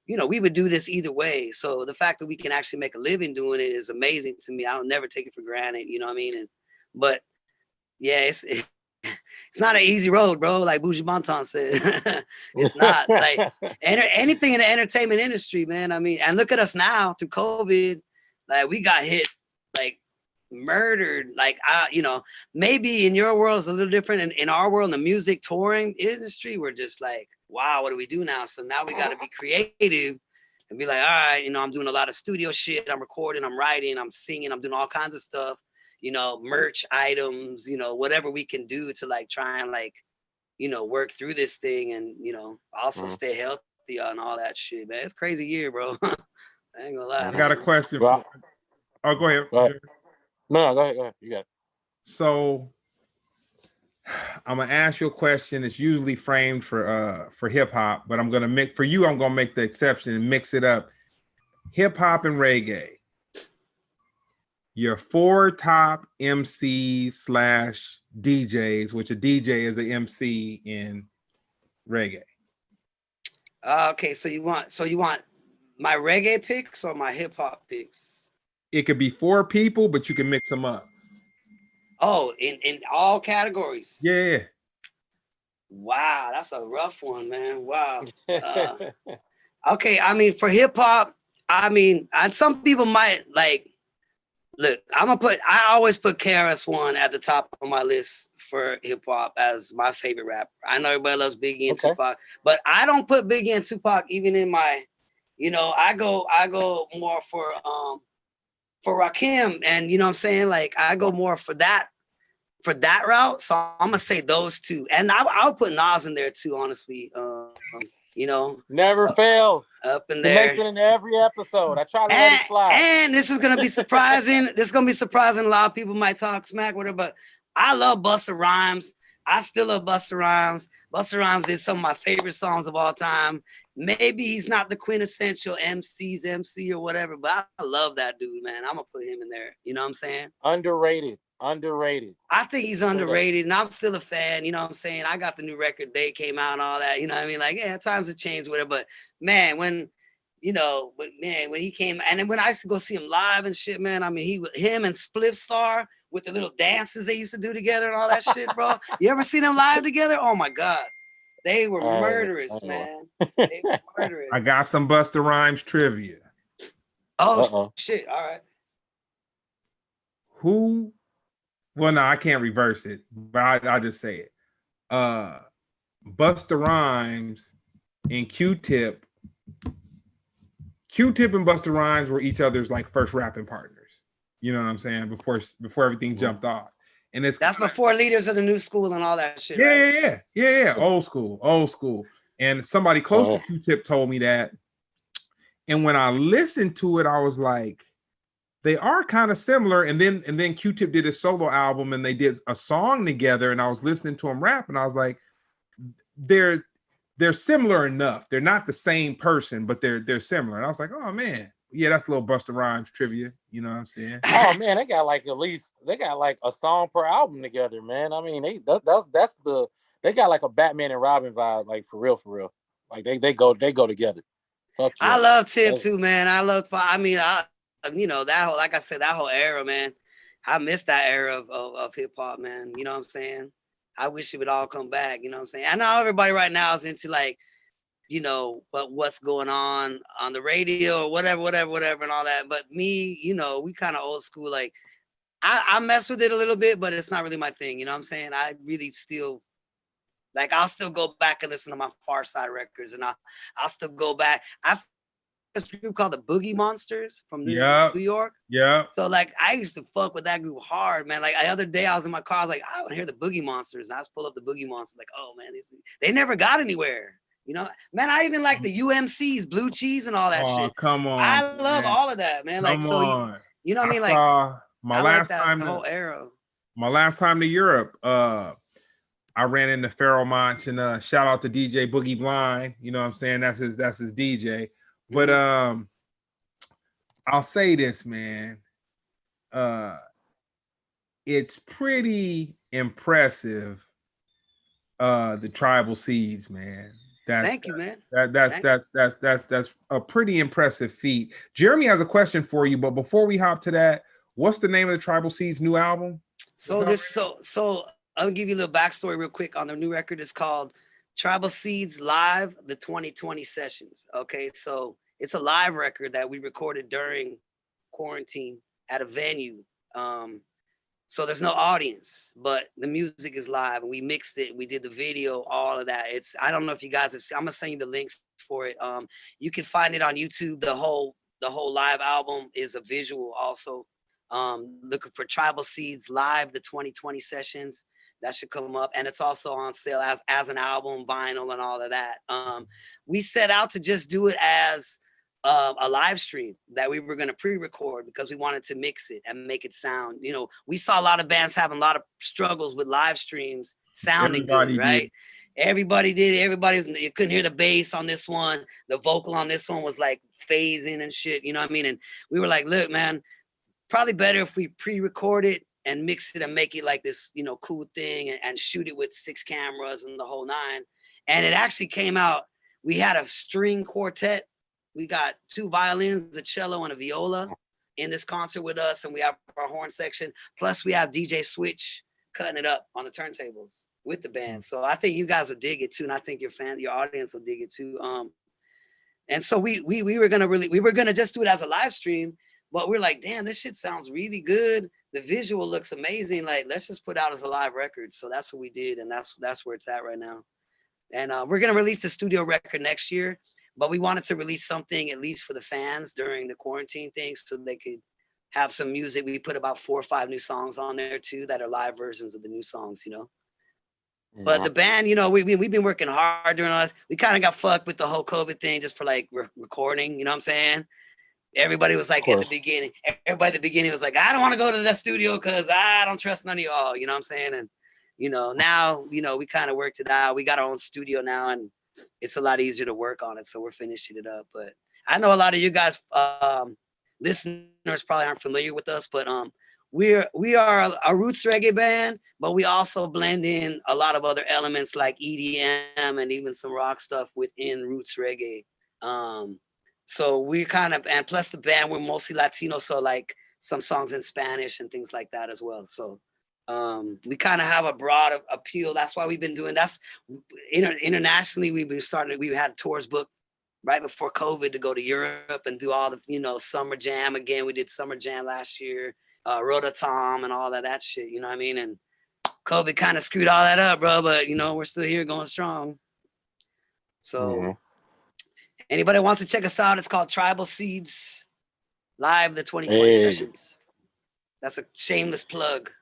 S2: you know, we would do this either way. So the fact that we can actually make a living doing it is amazing to me. I'll never take it for granted. You know what I mean? But yeah, it's not an easy road, bro. Like Buju Banton said, it's not like anything in the entertainment industry, man. I mean, and look at us now through COVID. Like we got hit, like murdered. Like you know, maybe in your world it's a little different. In our world, in the music touring industry, we're just like, wow, what do we do now? So now we got to be creative and be like, all right, you know, I'm doing a lot of studio shit. I'm recording, I'm writing, I'm singing, I'm doing all kinds of stuff, you know, merch items, you know, whatever we can do to like try and like, you know, work through this thing and, you know, also stay healthy and all that shit, man. It's a crazy year, bro. I ain't gonna lie.
S1: I got a question. Go ahead.
S3: Go ahead. No, go ahead. You got it.
S1: So I'm gonna ask you a question. It's usually framed for hip hop, but I'm gonna make the exception and mix it up. Hip hop and reggae. Your 4 top MCs / DJs, which a DJ is an MC in reggae.
S2: Okay, so you want my reggae picks or my hip hop picks?
S1: It could be 4 people, but you can mix them up.
S2: Oh, in all categories.
S1: Yeah.
S2: Wow, that's a rough one, man. Wow. Okay, I mean, for hip hop, I mean, and some people might like. Look, I always put KRS-One at the top of my list for hip hop as my favorite rapper. I know everybody loves Biggie and Tupac, but I don't put Biggie and Tupac even in my, you know, I go more for Rakim, and you know what I'm saying? Like I go more for that route. So I'm gonna say those two. And I'll put Nas in there too, honestly. you know,
S3: Never fails.
S2: up in
S3: He
S2: there.
S3: makes it into every episode. I try to let it slide.
S2: And this is gonna be surprising. This is gonna be surprising. A lot of people might talk smack with her, but I love Busta Rhymes. I still love Busta Rhymes. Busta Rhymes did some of my favorite songs of all time. Maybe he's not the quintessential MC's MC or whatever, but I love that dude, man. I'm gonna put him in there. You know what I'm saying?
S3: Underrated.
S2: I think he's
S3: Straight
S2: underrated, and I'm still a fan. You know what I'm saying? I got the new record, Day came out and all that. You know what I mean? Like, yeah, times have changed with it, but man, when he came, and then when I used to go see him live and shit, man, I mean, him and Spliff Star with the little dances they used to do together and all that shit, bro. You ever seen them live together? Oh my God. They were murderous, man. They were murderous.
S1: I got some Busta Rhymes trivia.
S2: Oh, shit. All right.
S1: Who? Well, no, I can't reverse it, but I'll just say it. Busta Rhymes and Q-Tip and Busta Rhymes were each other's like first rapping partners. You know what I'm saying? Before everything jumped off. And that's
S2: before Leaders of the New School and all that shit.
S1: Yeah. Old school. And somebody close to Q-Tip told me that. And when I listened to it, I was like, they are kind of similar. And then Q-Tip did a solo album and they did a song together. And I was listening to him rap and I was like, they're similar enough. They're not the same person, but they're similar. And I was like, oh man, yeah, that's a little Busta Rhymes trivia. You know what I'm saying?
S3: Oh man, they got like a song per album together, man. I mean, they got like a Batman and Robin vibe, like for real. Like they go together. Fuck yeah.
S2: I love Tip too, man. That whole, like I said, that whole era, man. I miss that era of hip hop, man. You know what I'm saying? I wish it would all come back. You know what I'm saying? I know everybody right now is into like, you know, but what's going on the radio or whatever, and all that. But me, you know, we kind of old school. Like, I mess with it a little bit, but it's not really my thing. You know what I'm saying? I really still, like, I'll still go back and listen to my PHARCYDE records, and I'll still go back. I've this group called the Boogie Monsters from New York.
S1: Yeah.
S2: So like I used to fuck with that group hard, man. Like the other day I was in my car, I was like, I want to hear the Boogie Monsters. And I just pull up the Boogie Monsters, like, oh man, they never got anywhere. You know, man, I even like the UMCs, Blue Cheese and all that shit.
S1: Come on.
S2: I love all of that, man. Like, so you know what I mean? Like
S1: my last time to Europe, I ran into Pharoah Monch and shout out to DJ Boogie Blind. You know what I'm saying? That's his DJ. But I'll say this, man. It's pretty impressive. The Tribal Seeds, man.
S2: Thank you, man.
S1: That's a pretty impressive feat. Jeremy has a question for you, but before we hop to that, what's the name of the Tribal Seeds new album?
S2: So I'll give you a little backstory real quick on their new record. It's called Tribal Seeds Live, the 2020 Sessions. Okay, so it's a live record that we recorded during quarantine at a venue. So there's no audience, but the music is live and we mixed it. We did the video, all of that. I don't know if you guys have seen, I'm gonna send you the links for it. You can find it on YouTube. The whole live album is a visual also. Looking for Tribal Seeds Live, the 2020 Sessions. That should come up, and it's also on sale as an album, vinyl, and all of that. We set out to just do it as a live stream that we were going to pre-record because we wanted to mix it and make it sound. You know, we saw a lot of bands having a lot of struggles with live streams sounding good, right? Everybody did. You couldn't hear the bass on this one. The vocal on this one was like phasing and shit. You know what I mean? And we were like, look, man, probably better if we pre-record it and mix it and make it like this, you know, cool thing and shoot it with 6 cameras and the whole 9. And it actually came out. We had a string quartet. We got 2 violins, a cello, and a viola in this concert with us. And we have our horn section. Plus we have DJ Switch cutting it up on the turntables with the band. So I think you guys will dig it too. And I think your audience will dig it too. And so we were gonna just do it as a live stream, but we're like, damn, this shit sounds really good. The visual looks amazing. Like, let's just put out as a live record. So that's what we did. And that's where it's at right now. And we're going to release the studio record next year, but we wanted to release something at least for the fans during the quarantine thing so they could have some music. We put about 4 or 5 new songs on there too that are live versions of the new songs, you know? But the band, you know, we've been working hard during us. We kind of got fucked with the whole COVID thing just for like recording. You know what I'm saying? Everybody was like at the beginning. Everybody at the beginning was like, I don't want to go to that studio because I don't trust none of y'all. You know what I'm saying? And you know, now you know we kind of worked it out. We got our own studio now, and it's a lot easier to work on it. So we're finishing it up. But I know a lot of you guys, listeners, probably aren't familiar with us, but we are a roots reggae band, but we also blend in a lot of other elements like EDM and even some rock stuff within roots reggae. So we kind of, and plus the band, we're mostly Latino, so like some songs in Spanish and things like that as well. So we kind of have a broad appeal. That's why we've been doing. That's internationally. We had tours booked right before COVID to go to Europe and do all the, you know, Summer Jam again. We did Summer Jam last year, Rototom and all that shit. You know what I mean? And COVID kind of screwed all that up, bro. But you know, we're still here going strong. So anybody wants to check us out, it's called Tribal Seeds Live, the 2020 sessions. That's a shameless plug.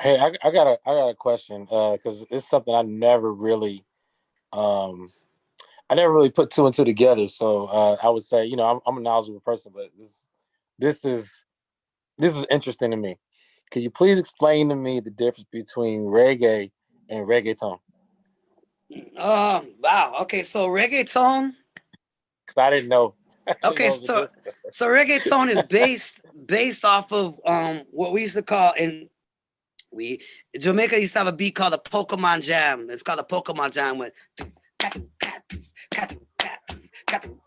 S3: Hey, I got a question because it's something I never really put two and two together. So I would say, you know, I'm a knowledgeable person, but this is interesting to me. Can you please explain to me the difference between reggae and reggaeton?
S2: Wow. Okay, so reggaeton.
S3: Because I didn't know.
S2: Okay, so reggaeton is based off of what we used to call in Jamaica used to have a beat called a Pokemon Jam. It's called a Pokemon Jam with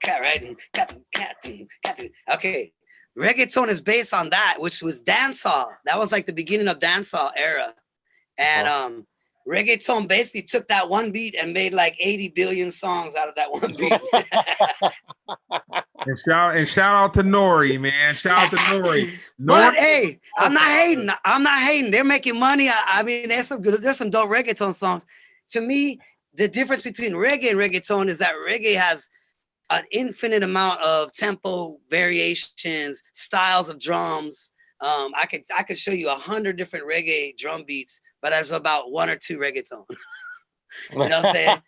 S2: right? Okay. Reggaeton is based on that, which was dancehall. That was like the beginning of dancehall era. And reggaeton basically took that one beat and made like 80 billion songs out of that one beat.
S1: and shout out to Nori, man. Shout out to Nori.
S2: But hey, I'm not hating. They're making money. I mean, there's some dope reggaeton songs. To me, the difference between reggae and reggaeton is that reggae has an infinite amount of tempo variations, styles of drums. I could show you 100 different reggae drum beats, but there's about 1 or 2 reggaeton. You know what I'm saying?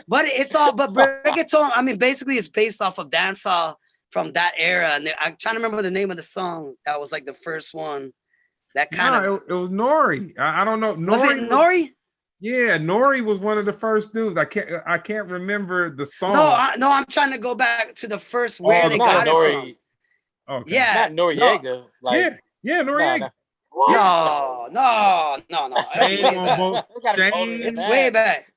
S2: But reggaeton, I mean, basically it's based off of dancehall from that era. And I'm trying to remember the name of the song that was like the first one. That kind of
S1: it was Nori. I don't know.
S2: Was it Nori?
S1: Yeah, Nori was one of the first dudes. I can't remember the song.
S2: No, I'm trying to go back to the first where they got
S3: Nori.
S2: it from.
S1: Okay.
S2: Yeah,
S3: not Noriega.
S1: No.
S3: Like,
S1: yeah, Noriega.
S2: No. It's way back.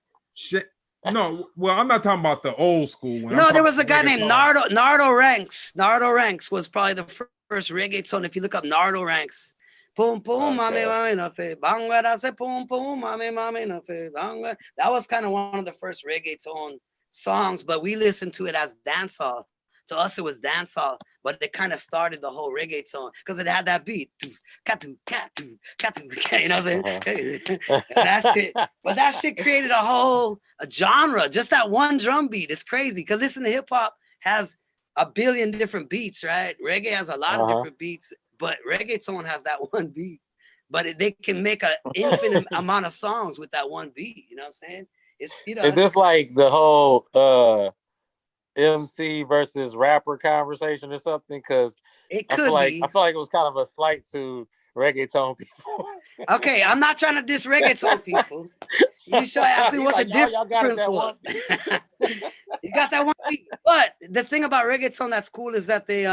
S1: No, well, I'm not talking about the old school one.
S2: No, there was a guy named Nardo Ranks. Nardo Ranks was probably the first reggaeton. If you look up Nardo Ranks, boom, boom, mami, no fe, banga, that's it, boom, boom, mami, no fe, banga. That was kind of one of the first reggaeton songs, but we listened to it as dancehall. To us, it was dancehall, but it kind of started the whole reggaeton because it had that beat. You know what I'm saying? That shit. But that shit created a genre, just that one drum beat. It's crazy because listen to hip hop has a billion different beats, right? Reggae has a lot of different beats, but reggaeton has that one beat. But they can make an infinite amount of songs with that one beat. You know what I'm saying? It's, you know,
S3: is this like the whole MC versus rapper conversation or something? Because I feel like it was kind of a slight to reggaeton people.
S2: Okay, I'm not trying to diss reggaeton people. You should ask me what the difference was. You got that one beat. But the thing about reggaeton that's cool is that they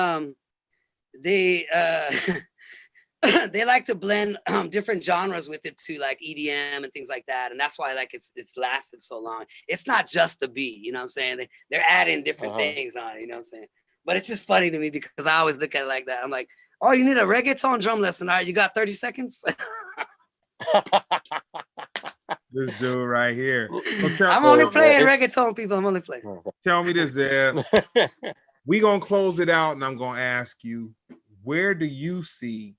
S2: they like to blend different genres with it too, like EDM and things like that. And that's why like it's lasted so long. It's not just the beat, you know what I'm saying? They're adding different things on it, you know what I'm saying? But it's just funny to me because I always look at it like that. I'm like, oh, you need a reggaeton drum lesson. All right, you got 30 seconds?
S1: This dude right here.
S2: I'm only playing reggaeton, people. I'm only playing.
S1: Tell me this, Zeb. We gonna close it out and I'm gonna ask you, where do you see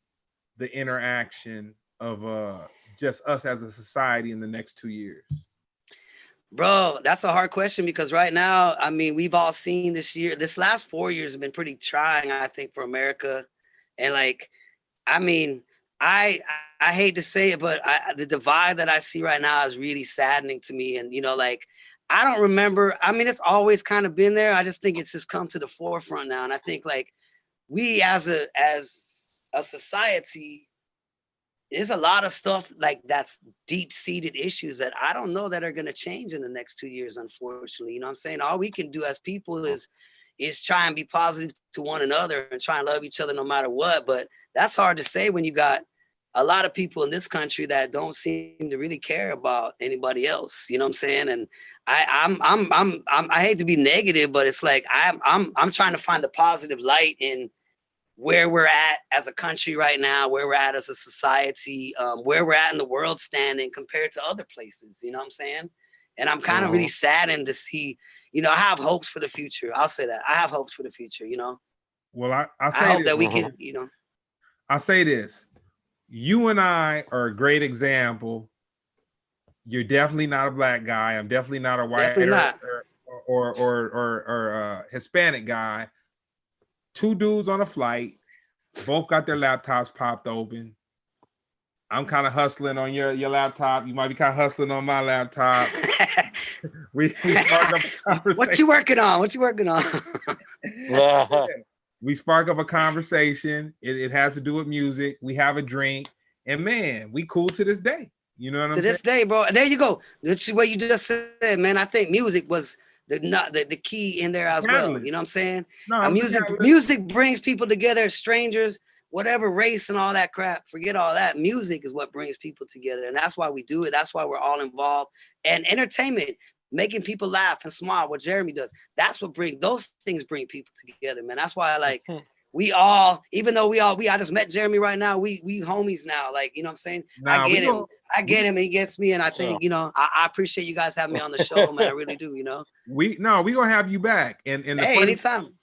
S1: the interaction of just us as a society in the next 2 years?
S2: Bro, that's a hard question because right now, I mean, we've all seen this last 4 years have been pretty trying, I think, for America. And like, I mean, I hate to say it, but the divide that I see right now is really saddening to me. And, you know, like, I don't remember. I mean, it's always kind of been there. I just think it's just come to the forefront now. And I think, like, we as a society, there's a lot of stuff like that's deep-seated issues that I don't know that are going to change in the next 2 years, unfortunately. You know what I'm saying? All we can do as people is try and be positive to one another and try and love each other no matter what. But that's hard to say when you got a lot of people in this country that don't seem to really care about anybody else. You know what I'm saying? And I hate to be negative, but it's like I'm trying to find the positive light in where we're at as a country right now, where we're at as a society, where we're at in the world standing compared to other places. You know what I'm saying? And I'm kind of really saddened to see, you know, I have hopes for the future. I'll say that. I have hopes for the future, you know?
S1: Well, I
S2: hope
S1: this,
S2: that we can, you know.
S1: I say this. You and I are a great example. You're definitely not a black guy. I'm definitely not a white or Hispanic guy. Two dudes on a flight, both got their laptops popped open. I'm kind of hustling on your laptop. You might be kind of hustling on my laptop. we spark up
S2: What you working on? What you working on?
S1: We spark up a conversation. It has to do with music. We have a drink, and man, we cool to this day. You know what I'm saying?
S2: To this day, bro. There you go. That's what you just said, man. I think music was the key in there as well. You know what I'm saying?
S1: No,
S2: music brings people together, strangers, whatever race and all that crap. Forget all that. Music is what brings people together, and that's why we do it. That's why we're all involved. And entertainment, making people laugh and smile, what Jeremy does. That's what those things bring people together, man. That's why, like, we all, even though I just met Jeremy right now, we homies now. Like, you know what I'm saying? I get him. I get him and he gets me. And I think, you know, I appreciate you guys having me on the show, man. I really do, you know.
S1: We gonna have you back. And
S2: hey, anytime.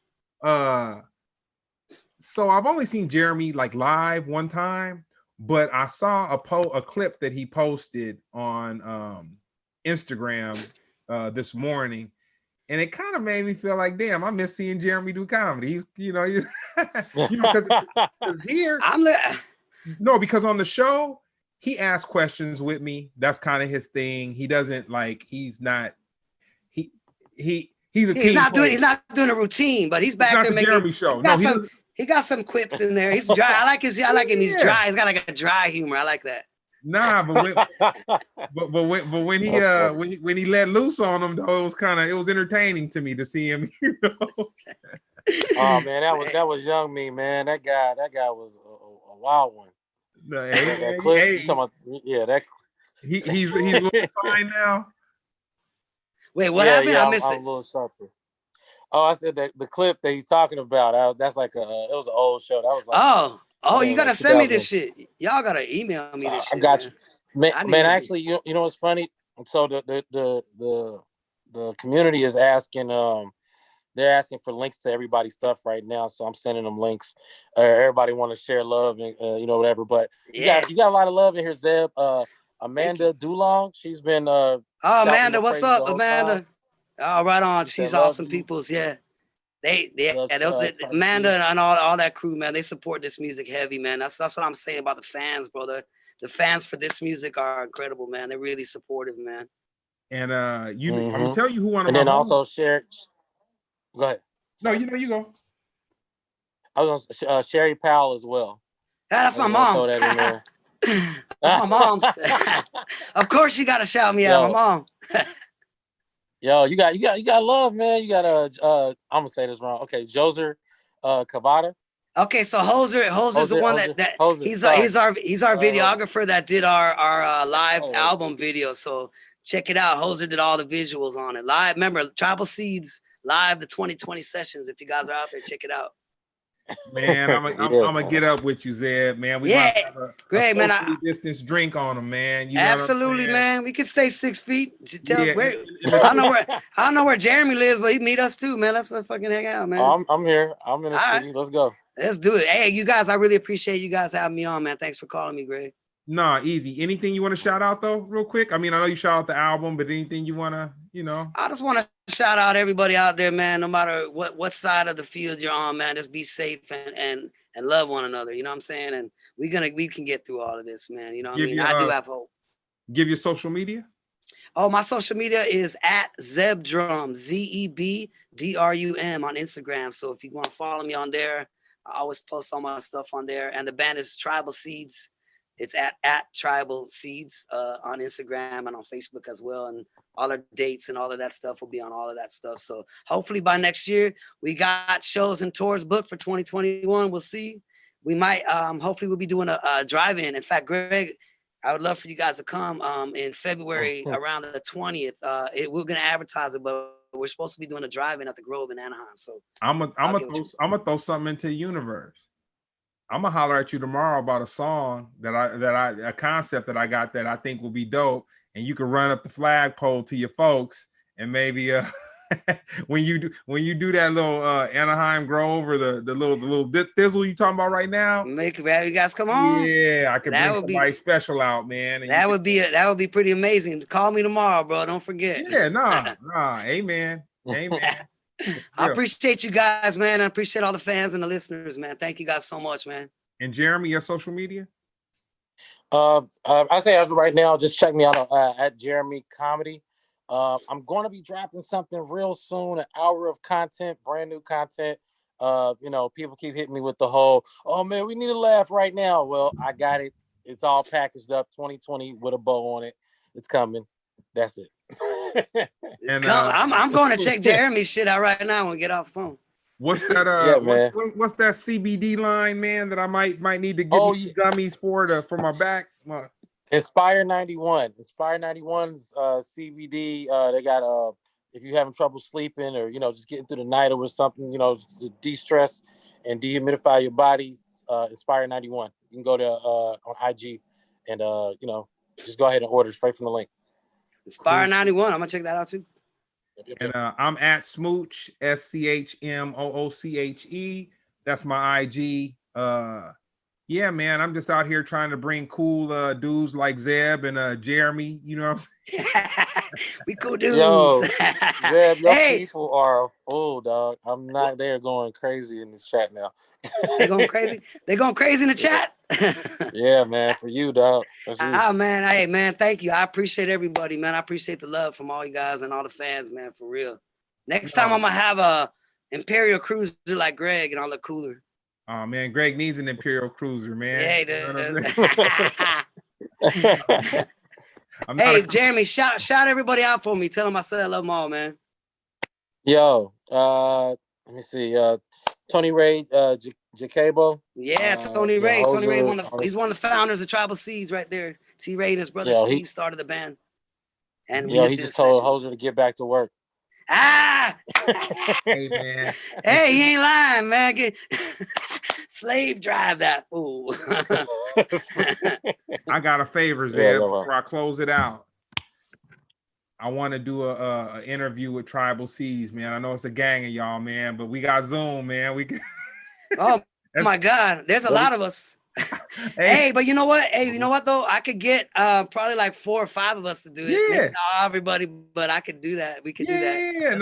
S1: So I've only seen Jeremy like live one time, but I saw a clip that he posted on Instagram this morning, and it kind of made me feel like, damn, I miss seeing Jeremy do comedy. Because here, because on the show he asks questions with me. That's kind of his thing. He doesn't like. He's not not
S2: doing a routine, but he's back there making
S1: Jeremy show.
S2: He got some quips in there. He's dry. I like him. He's dry. He's got like a dry humor. I like that.
S1: Nah, but when he let loose on him, though, it was entertaining to me to see him. You know?
S3: Oh man, that was young me, man. That guy was a wild one.
S1: No, he's looking fine now.
S2: Wait, what happened? I missed it.
S3: I'm a little sharper. Oh, I said that the clip that he's talking about. That's like it was an old show. That was like
S2: you gotta send me this shit. Y'all gotta email me this shit.
S3: I got you, man. Actually, you know what's funny? So the community is asking. They're asking for links to everybody's stuff right now, so I'm sending them links. Everybody want to share love and you know, whatever. But you got a lot of love in here, Zeb. Amanda Dulong, she's been
S2: Amanda, what's up, Amanda? Time. Oh, right on. She's awesome peoples. Yeah. Amanda and all that crew, man, they support this music heavy, man. That's what I'm saying about the fans, brother. The fans for this music are incredible, man. They're really supportive, man.
S1: And I'm gonna tell you who one of
S3: and then also share. Go ahead.
S1: No, you go.
S3: I was gonna Sherry Powell as well.
S2: That's my mom.
S3: Throw that in there.
S2: That's my mom's. Of course, you gotta shout me out, my mom.
S3: Yo, you got love, man. You got I'm gonna say this wrong. Okay, Joser Cavada.
S2: Okay, so Hoser's the one that he's our videographer that did our live album video. So check it out. Hoser did all the visuals on it. Live, remember Tribal Seeds live, the 2020 sessions. If you guys are out there, check it out.
S1: Man, I'm gonna get up with you, Zeb. Man, we might have a socially distance drink on them, man. You know
S2: absolutely, man. We can stay 6 feet. I don't know where Jeremy lives, but he meet us too, man. Let's fucking hang out, man.
S3: I'm here. I'm in the city. Right. Let's go.
S2: Let's do it. Hey, you guys, I really appreciate you guys having me on, man. Thanks for calling me, Greg.
S1: Nah, easy. Anything you want to shout out though, real quick? I mean, I know you shout out the album, but anything you want to, you know?
S2: I just want to shout out everybody out there, man. No matter what side of the field you're on, man, just be safe and and love one another. You know what I'm saying? And we can get through all of this, man. You know what I mean?
S1: Your,
S2: I do have hope.
S1: Give your social media.
S2: Oh, my social media is at Zebdrum, ZEBDRUM on Instagram. So if you want to follow me on there, I always post all my stuff on there. And the band is Tribal Seeds. It's at Tribal Seeds on Instagram and on Facebook as well. And all our dates and all of that stuff will be on all of that stuff. So hopefully by next year, we got shows and tours booked for 2021. We'll see. We might, hopefully we'll be doing a drive-in. In fact, Greg, I would love for you guys to come in February around the 20th. We're going to advertise it, but we're supposed to be doing a drive-in at the Grove in Anaheim. So I'm gonna throw something into the universe.
S1: I'm gonna holler at you tomorrow about a song a concept that I got that I think will be dope, and you can run up the flagpole to your folks, and maybe when you do that little Anaheim Grove or the little thizzle you talking about right now,
S2: make you guys come on.
S1: Yeah, I could bring somebody special out, man.
S2: That would be pretty amazing. Call me tomorrow, bro. Don't forget.
S1: Yeah, nah, amen.
S2: I appreciate you guys, man. I appreciate all the fans and the listeners, man. Thank you guys so much, man.
S1: And Jeremy, your social media?
S3: I say as of right now, just check me out at Jeremy Comedy. I'm going to be dropping something real soon, an hour of content, brand new content. People keep hitting me with the whole, oh man, we need a laugh right now. Well, I got it. It's all packaged up, 2020 with a bow on it. It's coming. That's it.
S2: And I'm going to check Jeremy's shit out right now when we get off the phone.
S1: What's that? What's that CBD line, man? That I might need to get gummies for my back.
S3: Inspire 91. Inspire 91's CBD. They got if you're having trouble sleeping or just getting through the night or something, to de-stress and dehumidify your body. Inspire 91. You can go to on IG and just go ahead and order straight from the link.
S2: Inspire 91. I'm gonna check that out too.
S1: And I'm at Smooch, SCHMOOCHE. That's my IG. Yeah, man, I'm just out here trying to bring cool dudes like Zeb and Jeremy. You know what I'm saying?
S2: We cool dudes.
S3: Yo, Zeb, your people are full, dog. I'm not there going crazy in this chat now.
S2: They going crazy? They going crazy in the chat?
S3: Yeah, man, for you, dog.
S2: Man. Hey, man, thank you. I appreciate everybody, man. I appreciate the love from all you guys and all the fans, man, for real. Next time I'm going to have a Imperial Cruiser like Greg and I'll look cooler.
S1: Oh, man, Greg needs an Imperial Cruiser, man.
S2: Yeah, he does. Hey, Jeremy, shout everybody out for me. Tell them I said I love them all, man.
S3: Yo, let me see. Tony Ray, Jacabo.
S2: Yeah, Tony Ray. Tony Ray, he's one of the founders of Tribal Seeds right there. T. Ray and his brother Steve started the band. And
S3: he just told Hoser to get back to work.
S2: Ah!
S1: Hey, man.
S2: Hey, he ain't lying, man. Slave drive that fool.
S1: I got a favor, Zeb, before I close it out. I want to do a interview with Tribal Seeds, man. I know it's a gang of y'all, man, but we got Zoom, man. We can...
S2: Oh my God, there's a lot of us. Hey, but you know what? Hey, you know what though? I could get probably like 4 or 5 of us to do it.
S1: Yeah,
S2: not everybody, but I could do that. We could do that.
S1: Yeah, no.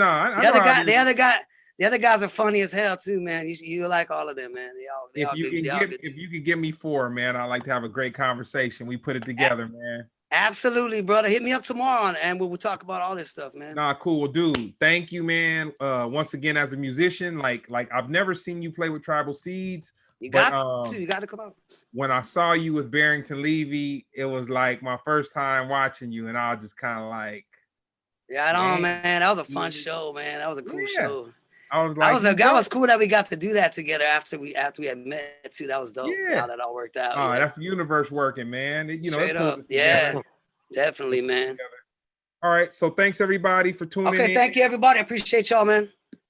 S2: The other guys are funny as hell too, man. You like all of them, man.
S1: If you could give me 4, man, I'd like to have a great conversation. We put it together, man.
S2: Absolutely, brother. Hit me up tomorrow and we'll talk about all this stuff, man.
S1: Nah, cool, dude. Thank you, man. Once again, as a musician, like I've never seen you play with Tribal Seeds.
S2: You got to come out.
S1: When I saw you with Barrington Levy, it was like my first time watching you, and I was just kind of like,
S2: yeah, man. That was a fun show, man. That was a cool show.
S1: I was like,
S2: that was cool that we got to do that together after we had met too. That was dope.
S1: Yeah,
S2: how that all worked out.
S1: Oh, that's the universe working, man.
S2: Straight up. Yeah, definitely, man.
S1: All right, so thanks everybody for tuning in.
S2: Okay, thank you everybody. I appreciate y'all, man.